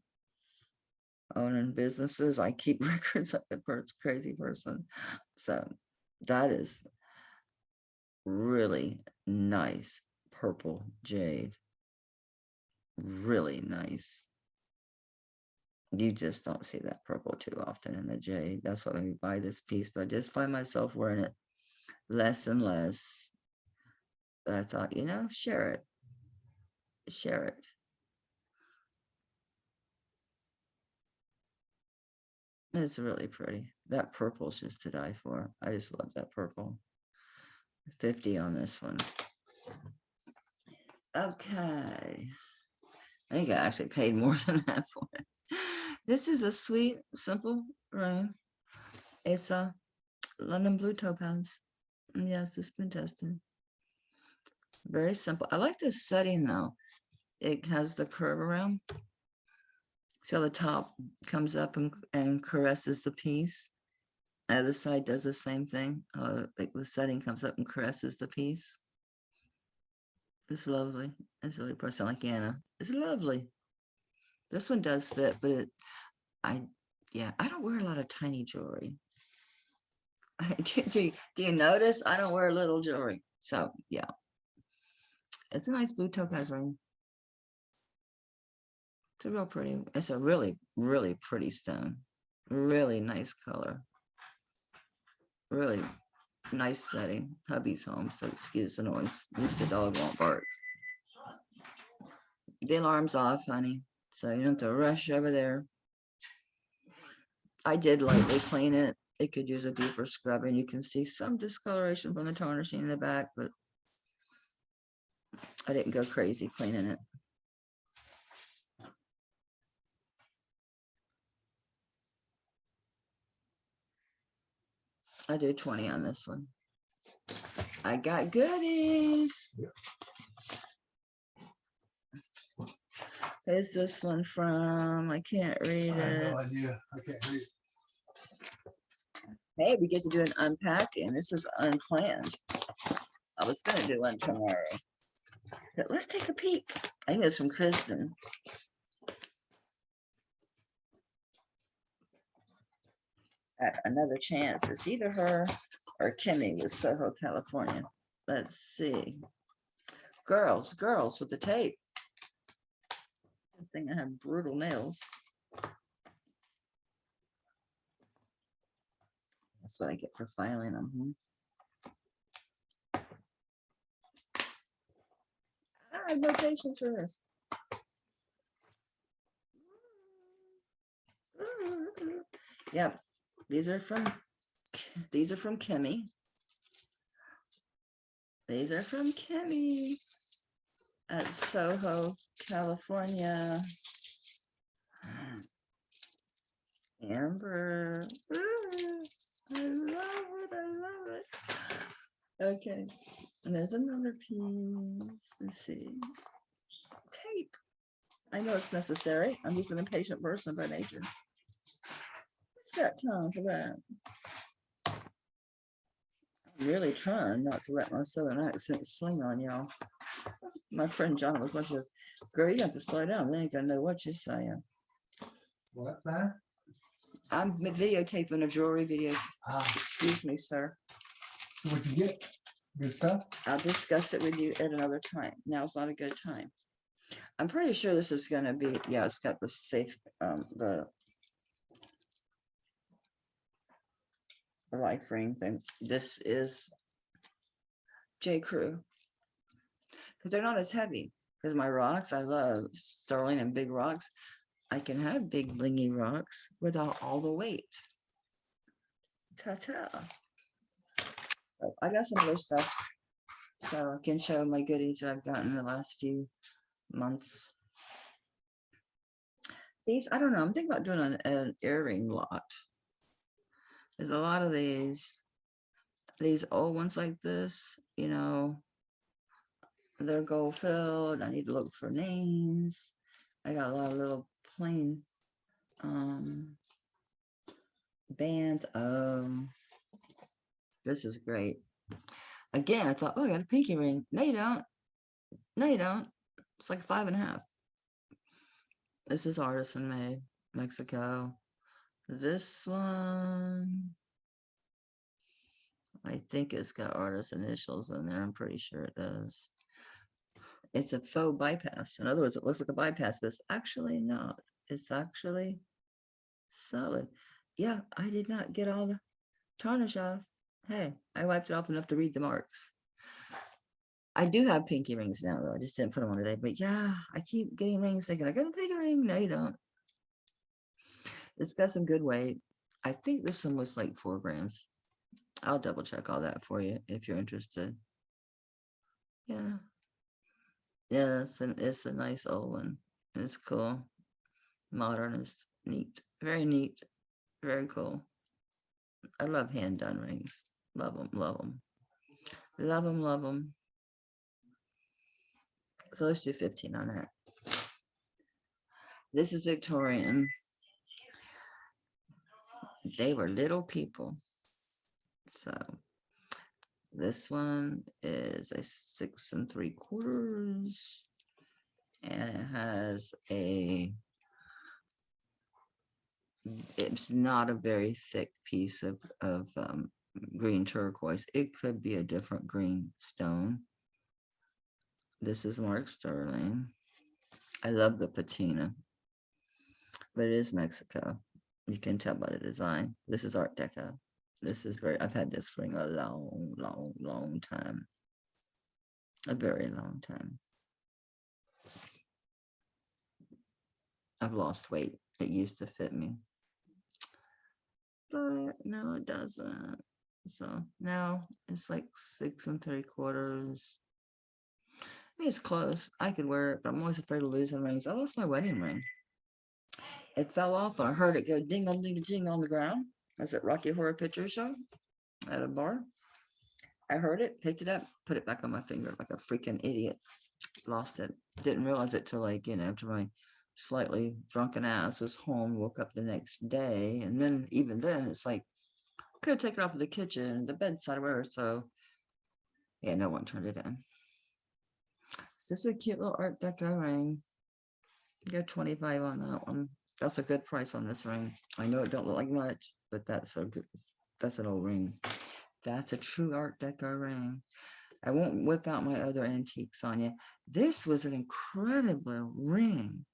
owning businesses. I keep records like a crazy person. So that is really nice purple jade. Really nice. You just don't see that purple too often in the jade. That's why we buy this piece, but I just find myself wearing it less and less. But I thought, you know, share it. Share it. It's really pretty. That purple is just to die for. I just love that purple. 50 on this one. Okay. I think I actually paid more than that for it. This is a sweet, simple ring. It's a London blue topaz. Yes, it's been tested. Very simple. I like this setting though. It has the curve around. So the top comes up and caresses the piece. The other side does the same thing. Like the setting comes up and caresses the piece. It's lovely. It's really person like Anna. It's lovely. This one does fit, but I don't wear a lot of tiny jewelry. do you notice? I don't wear little jewelry. So yeah, it's a nice blue topaz ring. It's a real pretty. It's a really, really pretty stone. Really nice color. Really nice setting. Hubby's home, so excuse the noise. At least the dog won't bark. The alarm's off, honey, so you don't have to rush over there. I did lightly clean it. It could use a deeper scrubbing. You can see some discoloration from the tarnishing in the back, but I didn't go crazy cleaning it. I do 20 on this one. I got goodies. Who's this one from? I can't read it. I have no idea. I can't read it. Hey, we get to do an unpacking. This is unplanned. I was going to do one tomorrow. But let's take a peek. I think it's from Kristen. Another chance. It's either her or Kimmy with Soho, California. Let's see. Girls with the tape. I think I have brutal nails. That's what I get for filing them. I have no patience for this. Yep, these are from Kimmy. These are from Kimmy at Soho, California. Amber. Ooh, I love it. Okay, and there's another piece. Let's see. Tape. I know it's necessary. I'm just an impatient person by nature. What's that time for that? I'm really trying not to let my southern accent sling on y'all. My friend John was like, this, girl, you got to slow down. They ain't gonna know what you're saying. What, man? I'm videotaping a jewelry video. Excuse me, sir. What'd you get? Good stuff? I'll discuss it with you at another time. Now's not a good time. I'm pretty sure this is gonna be, yeah, it's got the safe, the life ring thing. This is J. Crew. Because they're not as heavy. Because my rocks, I love sterling and big rocks. I can have big blingy rocks without all the weight. Ta-ta. So I got some other stuff, so I can show my goodies that I've gotten in the last few months. These, I don't know, I'm thinking about doing an earring lot. There's a lot of these old ones like this, you know, they're gold filled. I need to look for names. I got a lot of little plain bands. This is great. Again, I thought, oh, I got a pinky ring. No, you don't. No, you don't. It's like 5.5. This is artisan made, Mexico. This one, I think it's got artist initials in there. I'm pretty sure it does. It's a faux bypass. In other words, it looks like a bypass, but it's actually not. It's actually solid. Yeah, I did not get all the tarnish off. Hey, I wiped it off enough to read the marks. I do have pinky rings now, though. I just didn't put them on today. But yeah, I keep getting rings thinking, I got a pinky ring. No, you don't. It's got some good weight. I think this one was like 4 grams. I'll double check all that for you if you're interested. Yeah. Yeah, it's a nice old one. It's cool. Modern is neat. Very neat. Very cool. I love hand done rings. Love them, love them. Love them, love them. So let's do 15 on that. This is Victorian. They were little people. So this one is a 6 3/4, and it has it's not a very thick piece of green turquoise. It could be a different green stone. This is Mark Sterling. I love the patina, but it is Mexico. You can tell by the design. This is Art Deco. This is I've had this ring a long, long, long time. A very long time. I've lost weight. It used to fit me, but now it doesn't. So now it's like 6 3/4. I mean, it's close. I could wear it, but I'm always afraid of losing rings. I lost my wedding ring. It fell off, and I heard it go ding ding ding on the ground. I was at Rocky Horror Picture Show at a bar. I heard it, picked it up, put it back on my finger like a freaking idiot. Lost it. Didn't realize it till, like, you know, after my slightly drunken ass was home, woke up the next day, and then even then it's like could have taken it off of the kitchen, the bedside, or whatever. So yeah, no one turned it in. So this is a cute little Art Deco ring. You got 25 on that one. That's a good price on this ring. I know it don't look like much, but that's so good. That's an old ring. That's a true Art Deco ring. I won't whip out my other antiques on you. This was an incredible ring.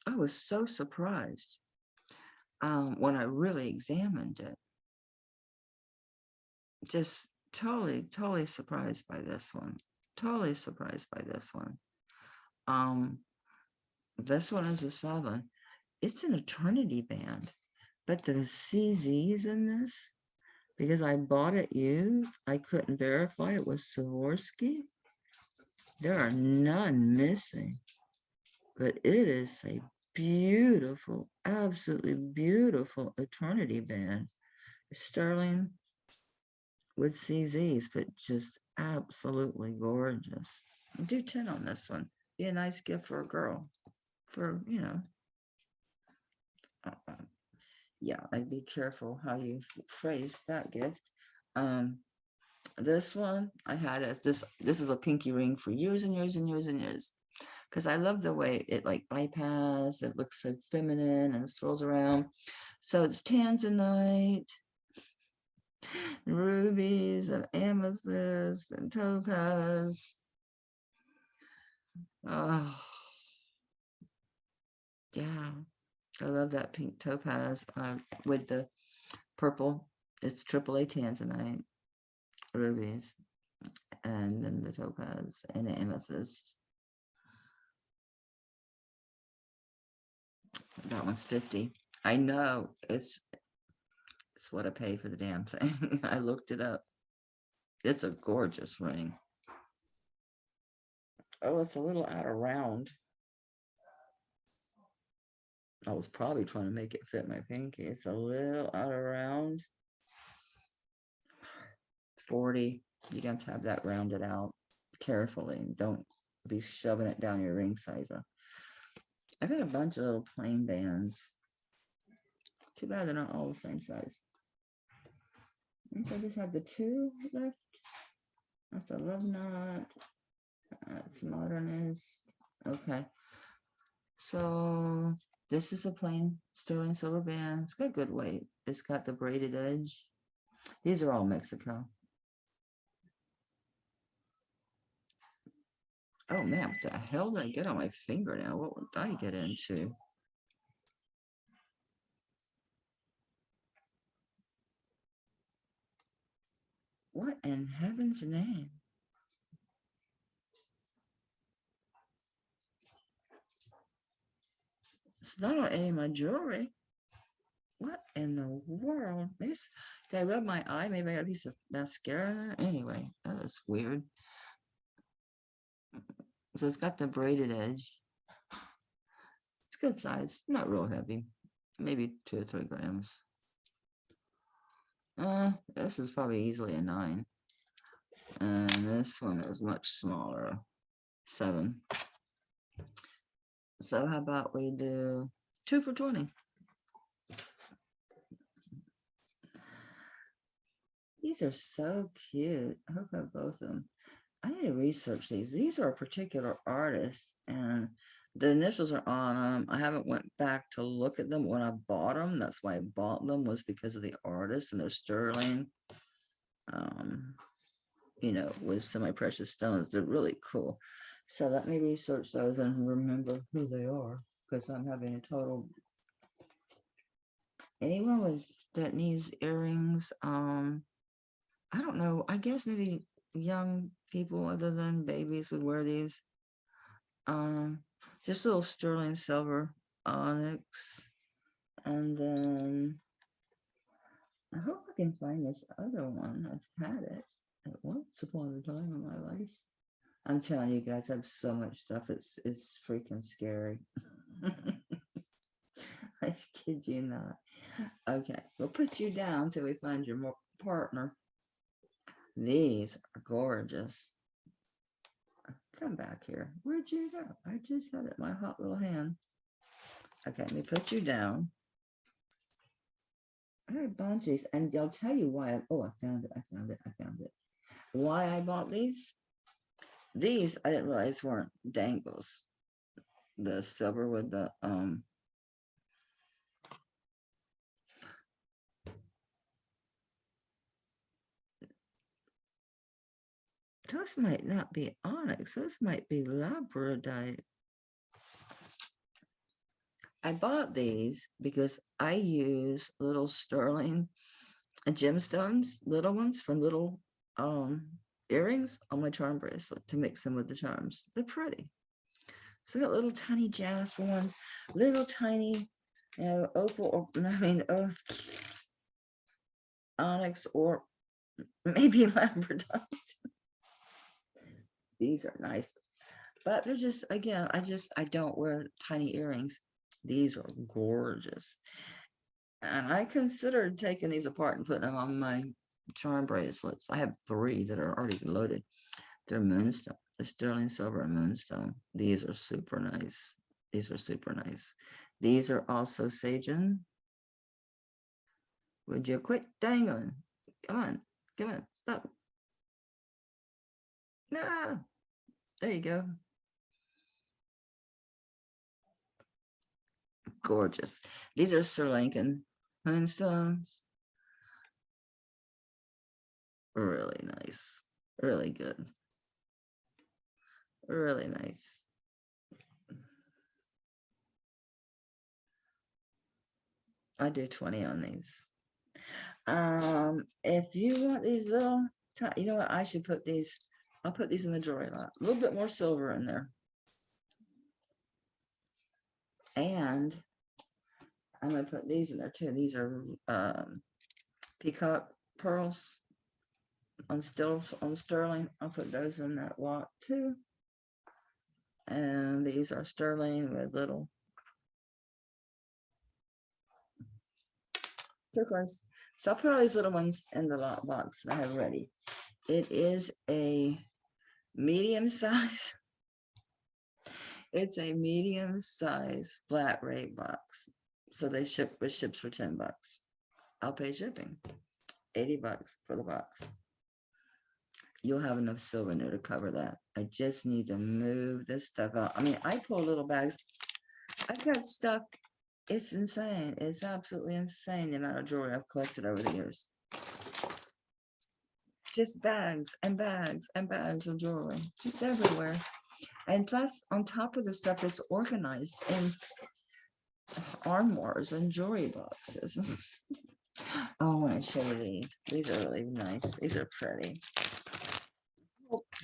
I was so surprised when I really examined it. Just totally, totally surprised by this one. Totally surprised by this one. This one is a 7. It's an eternity band, but the CZs in this, because I bought it used, I couldn't verify it was Swarovski. There are none missing, but it is a beautiful, absolutely beautiful eternity band. Sterling with CZs, but just absolutely gorgeous. I'll do 10 on this one. Be a nice gift for a girl. For, you know, yeah, I'd be careful how you phrase that gift. This one I had as this is a pinky ring for years and years and years and years. Because I love the way it like bypass, it looks so feminine and swirls around. So it's tanzanite, rubies and amethyst and topaz. Oh, yeah. I love that pink topaz with the purple. It's AAA tanzanite, rubies, and then the topaz and the amethyst. That one's 50. I know it's what I pay for the damn thing. I looked it up. It's a gorgeous ring. Oh, it's a little out of round. I was probably trying to make it fit my pinky. It's a little out of round. 40. You got to have that rounded out carefully. Don't be shoving it down your ring size. I got a bunch of little plain bands. Too bad they're not all the same size. I think I just have the 2 left. That's a love knot. That's modernist. Okay. So this is a plain sterling silver band. It's got good weight. It's got the braided edge. These are all Mexico. Oh man, what the hell did I get on my finger now? What did I get into? What in heaven's name? It's not on any of my jewelry. What in the world? Maybe did I rub my eye? Maybe I got a piece of mascara in there. Anyway, that was weird. So it's got the braided edge. It's good size, not real heavy. Maybe 2 or 3 grams. This is probably easily a 9. And this one is much smaller, 7. So how about we do 2 for 20? These are so cute. I hope I have both of them. I need to research these. These are a particular artist, and the initials are on them. I haven't went back to look at them when I bought them. That's why I bought them, was because of the artist, and they're sterling. You know, with semi-precious stones. They're really cool. So let me research those and remember who they are, because I'm having a total. Anyone with that needs earrings, I don't know. I guess maybe young people other than babies would wear these. Just little sterling silver onyx. And then I hope I can find this other one. I've had it at once upon a time in my life. I'm telling you guys, I have so much stuff. It's freaking scary. I kid you not. Okay, we'll put you down till we find your partner. These are gorgeous. Come back here. Where'd you go? I just had it in my hot little hand. Okay, let me put you down. I had bunches, and I'll tell you why. I found it. Why I bought these? These I didn't realize weren't dangles. The silver with the those might not be onyx. Those might be labradorite. I bought these because I use little sterling gemstones, little ones from little earrings on my charm bracelet to mix them with the charms. They're pretty. So I got little tiny jasper ones, little tiny, opal, or onyx, or maybe labradorite. These are nice, but they're just, again, I don't wear tiny earrings. These are gorgeous. And I considered taking these apart and putting them on my charm bracelets. I have 3 that are already loaded. They're moonstone. They're sterling silver and moonstone. These are super nice. These are super nice. These are also Sagen. Would you quit dangling? Come on, stop. Ah, there you go. Gorgeous. These are Sri Lankan moonstones. Really nice. Really good. Really nice. I do 20 on these. If you want these little, you know what? I should put these. I'll put these in the drawer a lot. A little bit more silver in there. And I'm gonna put these in there too. These are peacock pearls on sterling. I'll put those in that lot too. And these are sterling with little turquoise. So I'll put all these little ones in the lot box that I have ready. It is a medium size. It's a medium size flat rate box. So they ship with ships for $10. I'll pay shipping. $80 for the box. You'll have enough silver in there to cover that. I just need to move this stuff out. I mean, I pull little bags. I've got stuff. It's insane. It's absolutely insane the amount of jewelry I've collected over the years. Just bags and bags and bags of jewelry, just everywhere. And plus, on top of the stuff, it's organized in armoires and jewelry boxes. Oh, I want to show you these. These are really nice. These are pretty.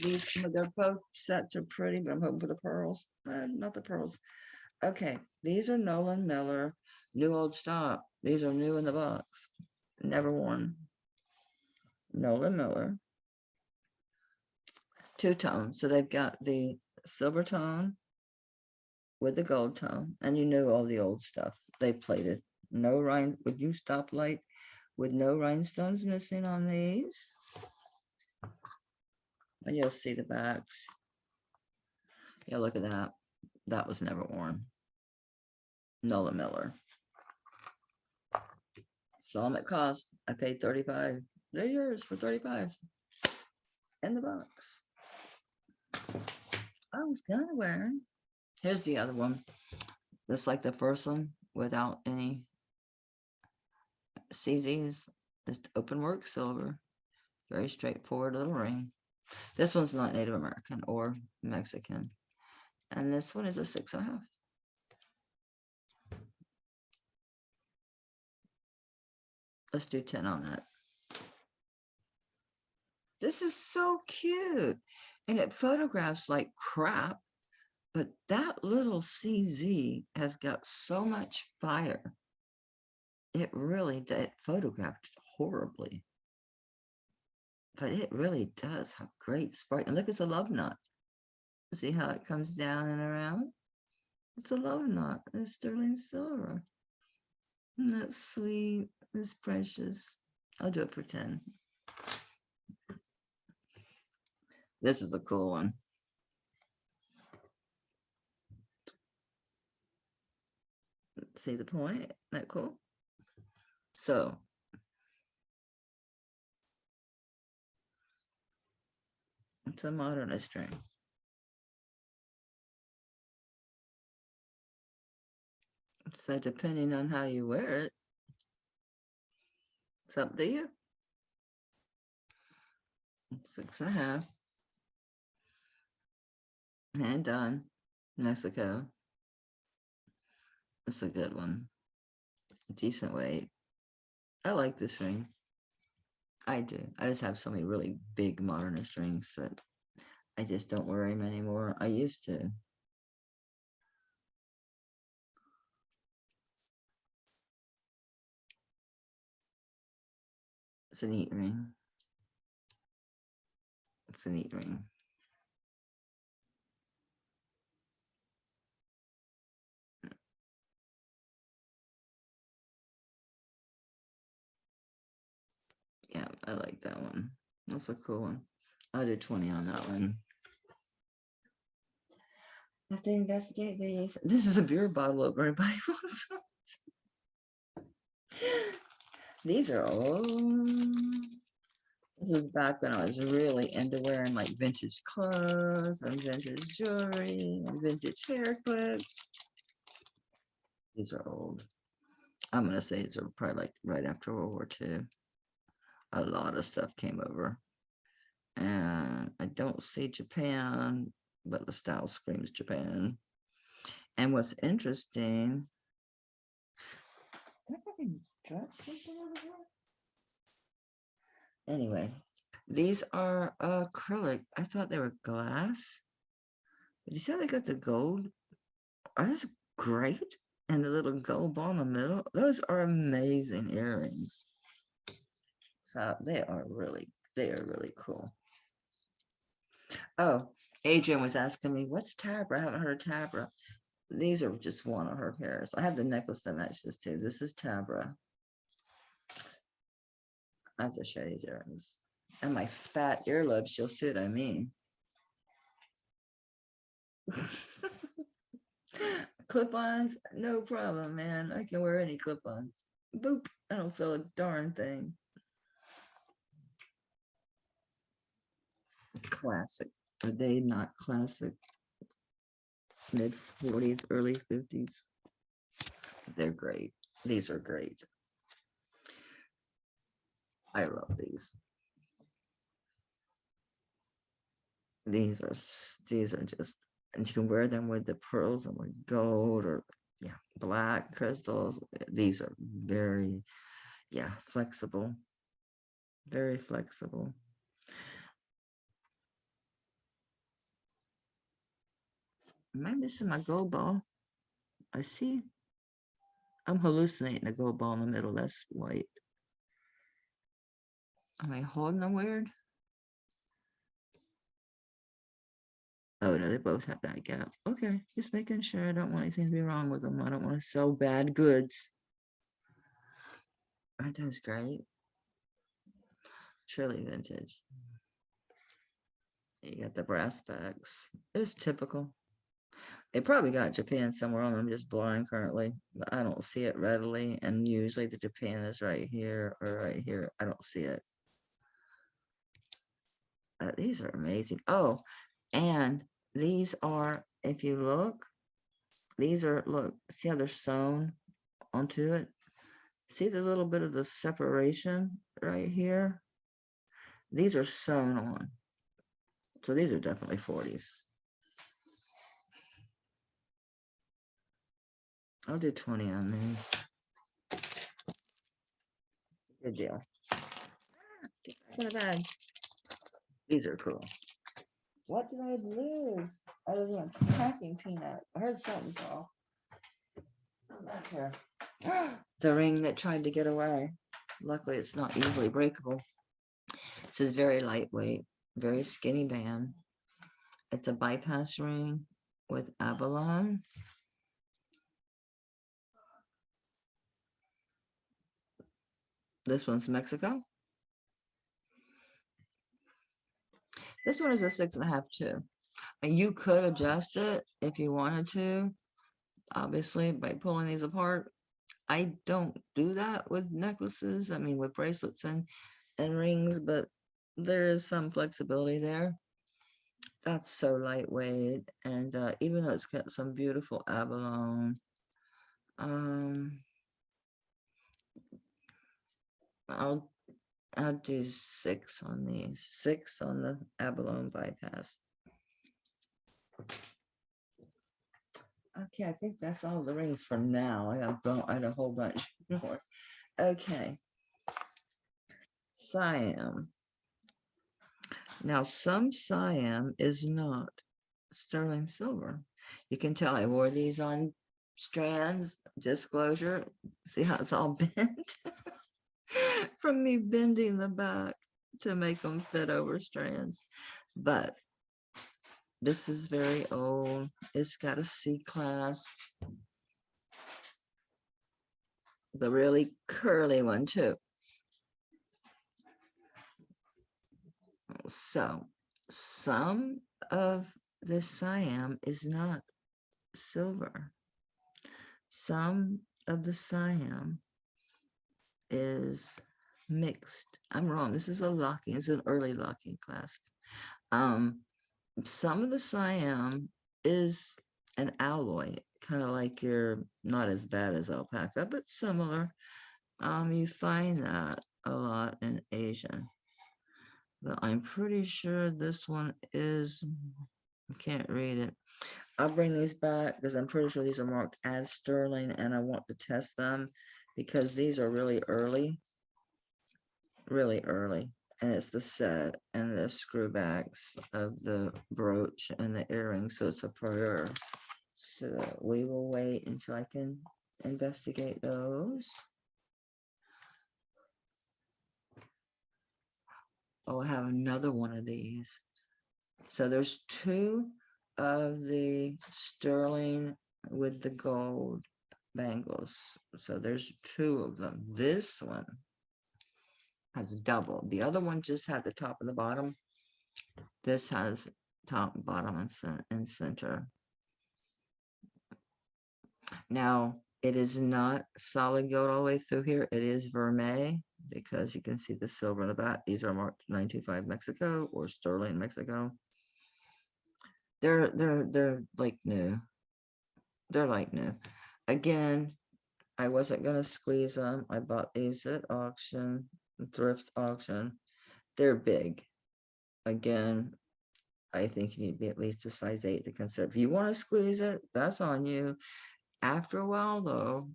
These, they're both sets are pretty, but I'm hoping for the pearls. Not the pearls. Okay, these are Nolan Miller, new old stock. These are new in the box, never worn. Nolan Miller, two-tone. So they've got the silver tone with the gold tone, and you know all the old stuff. They plated. No rhine. Would you stoplight with no rhinestones missing on these? And you'll see the backs. Yeah, look at that. That was never worn. Nolan Miller. Saw them at cost. I paid $35. They're yours for $35 in the box. I was gonna wear. Here's the other one. Just like the first one, without any CZs, just open work silver. Very straightforward little ring. This one's not Native American or Mexican. And this one is a 6.5. Let's do 10 on that. This is so cute. And it photographs like crap, but that little CZ has got so much fire. It really did photographed horribly. But it really does have great spark. And look, it's a love knot. See how it comes down and around? It's a love knot. It's sterling silver. Isn't that sweet? It's precious. I'll do it for 10. This is a cool one. See the point? Isn't that cool? So it's a modernist ring. So depending on how you wear it, it's up to you. 6.5. Hand done. Mexico. It's a good one. Decent weight. I like this ring. I do. I just have so many really big modernist rings that I just don't wear them anymore. I used to. It's a neat ring. It's a neat ring. Yeah, I like that one. That's a cool one. I'll do 20 on that one. I have to investigate these. This is a beer bottle opener by These are old. This is back when I was really into wearing like vintage clothes and vintage jewelry and vintage hair clips. These are old. I'm gonna say these are probably like right after World War II. A lot of stuff came over. And I don't see Japan, but the style screams Japan. And what's interesting, anyway, these are acrylic. I thought they were glass. Did you see how they got the gold? Are those great? And the little gold ball in the middle. Those are amazing earrings. So they are really cool. Oh, Adrian was asking me, what's Tabra? I haven't heard of Tabra. These are just one of her pairs. I have the necklace that matches too. This is Tabra. I have to show you these earrings. And my fat earlobes, you'll see what I mean. Clip-ons, no problem, man. I can wear any clip-ons. Boop, I don't feel a darn thing. Classic. Are they not classic? Mid 40s, early 50s. They're great. These are great. I love these. These are just, and you can wear them with the pearls and with gold or yeah, black crystals. These are very, yeah, flexible. Very flexible. Am I missing my gold ball? I see. I'm hallucinating a gold ball in the middle. That's white. Am I holding them weird? Oh no, they both have that gap. Okay, just making sure. I don't want anything to be wrong with them. I don't want to sell bad goods. Aren't those great? Surely vintage. You got the brass backs. It's typical. They probably got Japan somewhere on them. I'm just blind currently. I don't see it readily. And usually the Japan is right here or right here. I don't see it. These are amazing. Oh, and these are, if you look, these are, look, see how they're sewn onto it? See the little bit of the separation right here? These are sewn on. So these are definitely 40s. I'll do 20 on these. Good deal. Get back in the bag. These are cool. What did I lose? Other than a packing peanut. I heard something fall. Come back here. The ring that tried to get away. Luckily, it's not easily breakable. This is very lightweight, very skinny band. It's a bypass ring with abalone. This one's Mexico. This one is a 6.5 too. And you could adjust it if you wanted to, obviously, by pulling these apart. I don't do that with necklaces. I mean, with bracelets and rings, but there is some flexibility there. That's so lightweight. And even though it's got some beautiful abalone, I'll do 6 on these, 6 on the abalone bypass. Okay, I think that's all the rings for now. I had a whole bunch more. Okay. Siam. Now, some Siam is not sterling silver. You can tell I wore these on strands, disclosure. See how it's all bent? From me bending the back to make them fit over strands. But this is very old. It's got a C clasp. The really curly one too. So some of the Siam is not silver. Some of the Siam is mixed. I'm wrong. This is a locking. It's an early locking clasp. Um, some of the Siam is an alloy, kind of like your, not as bad as alpaca, but similar. You find that a lot in Asia. But I'm pretty sure this one is, I can't read it. I'll bring these back because I'm pretty sure these are marked as sterling and I want to test them because these are really early. And it's the set and the screw backs of the brooch and the earrings, so it's a prior. So we will wait until I can investigate those. Oh, I have another one of these. So there's two of the sterling with the gold bangles. So there's two of them. This one has double. The other one just had the top and the bottom. This has top, bottom, and center. Now, it is not solid gold all the way through here. It is vermeil because you can see the silver on the back. These are marked 925 Mexico or sterling Mexico. They're like new. They're like new. Again, I wasn't gonna squeeze them. I bought these at auction, thrift auction. They're big. Again, I think you need to be at least a size 8 to consider. If you want to squeeze it, that's on you. After a while, though,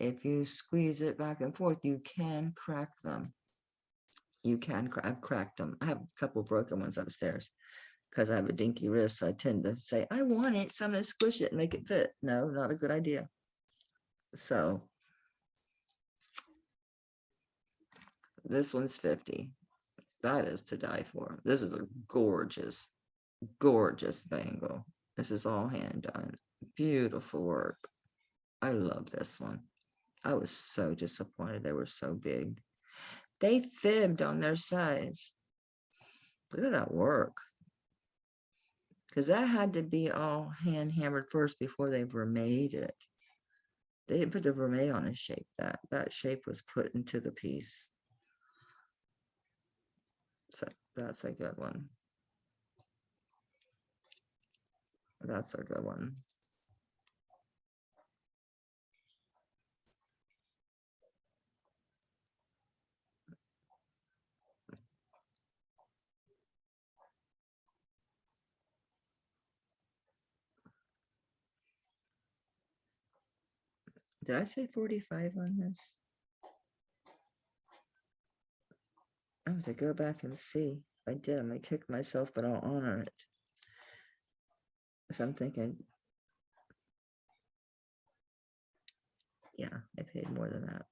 if you squeeze it back and forth, you can crack them. I've cracked them. I have a couple broken ones upstairs because I have a dinky wrist. So I tend to say, I want it, so I'm going to squish it and make it fit. No, not a good idea. So this one's 50. That is to die for. This is a gorgeous, gorgeous bangle. This is all hand done. Beautiful work. I love this one. I was so disappointed. They were so big. They fibbed on their size. Look at that work. Because that had to be all hand hammered first before they vermeiled it. They didn't put the vermeil on and shape that. That shape was put into the piece. So that's a good one. That's a good one. Did I say 45 on this? I have to go back and see. If I did, I'm gonna kick myself, but I'll honor it. So I'm thinking, yeah, I paid more than that.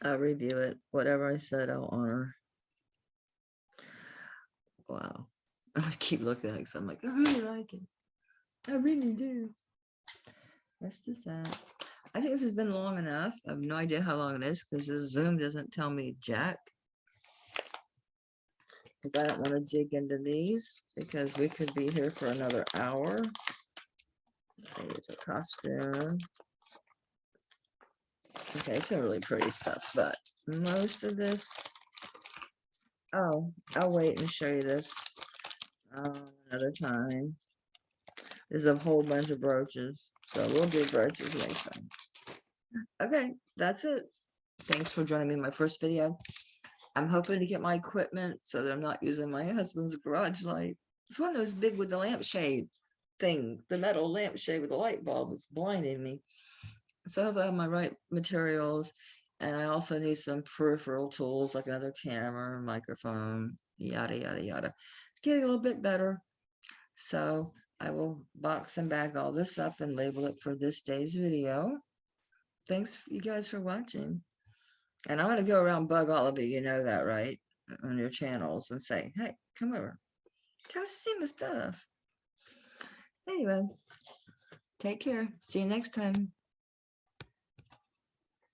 I'll review it. Whatever I said, I'll honor. Wow. I keep looking at it because I'm like, I really like it. I really do. That's just that. I think this has been long enough. I have no idea how long it is because this Zoom doesn't tell me jack. Because I don't want to dig into these because we could be here for another hour. There's a costume. Okay, some really pretty stuff, but most of this. Oh, I'll wait and show you this another time. There's a whole bunch of brooches, so we'll do brooches next time. Okay, that's it. Thanks for joining me in my first video. I'm hoping to get my equipment so that I'm not using my husband's garage light. It's one of those big with the lampshade thing, the metal lampshade with the light bulb. It's blinding me. So I hope I have my right materials. And I also need some peripheral tools like another camera, microphone, yada, yada, yada. Getting a little bit better. So I will box and bag all this up and label it for this day's video. Thanks you guys for watching. And I'm going to go around bug all of you, you know that, right? On your channels and say, hey, come over. Come see my stuff. Anyway, take care. See you next time.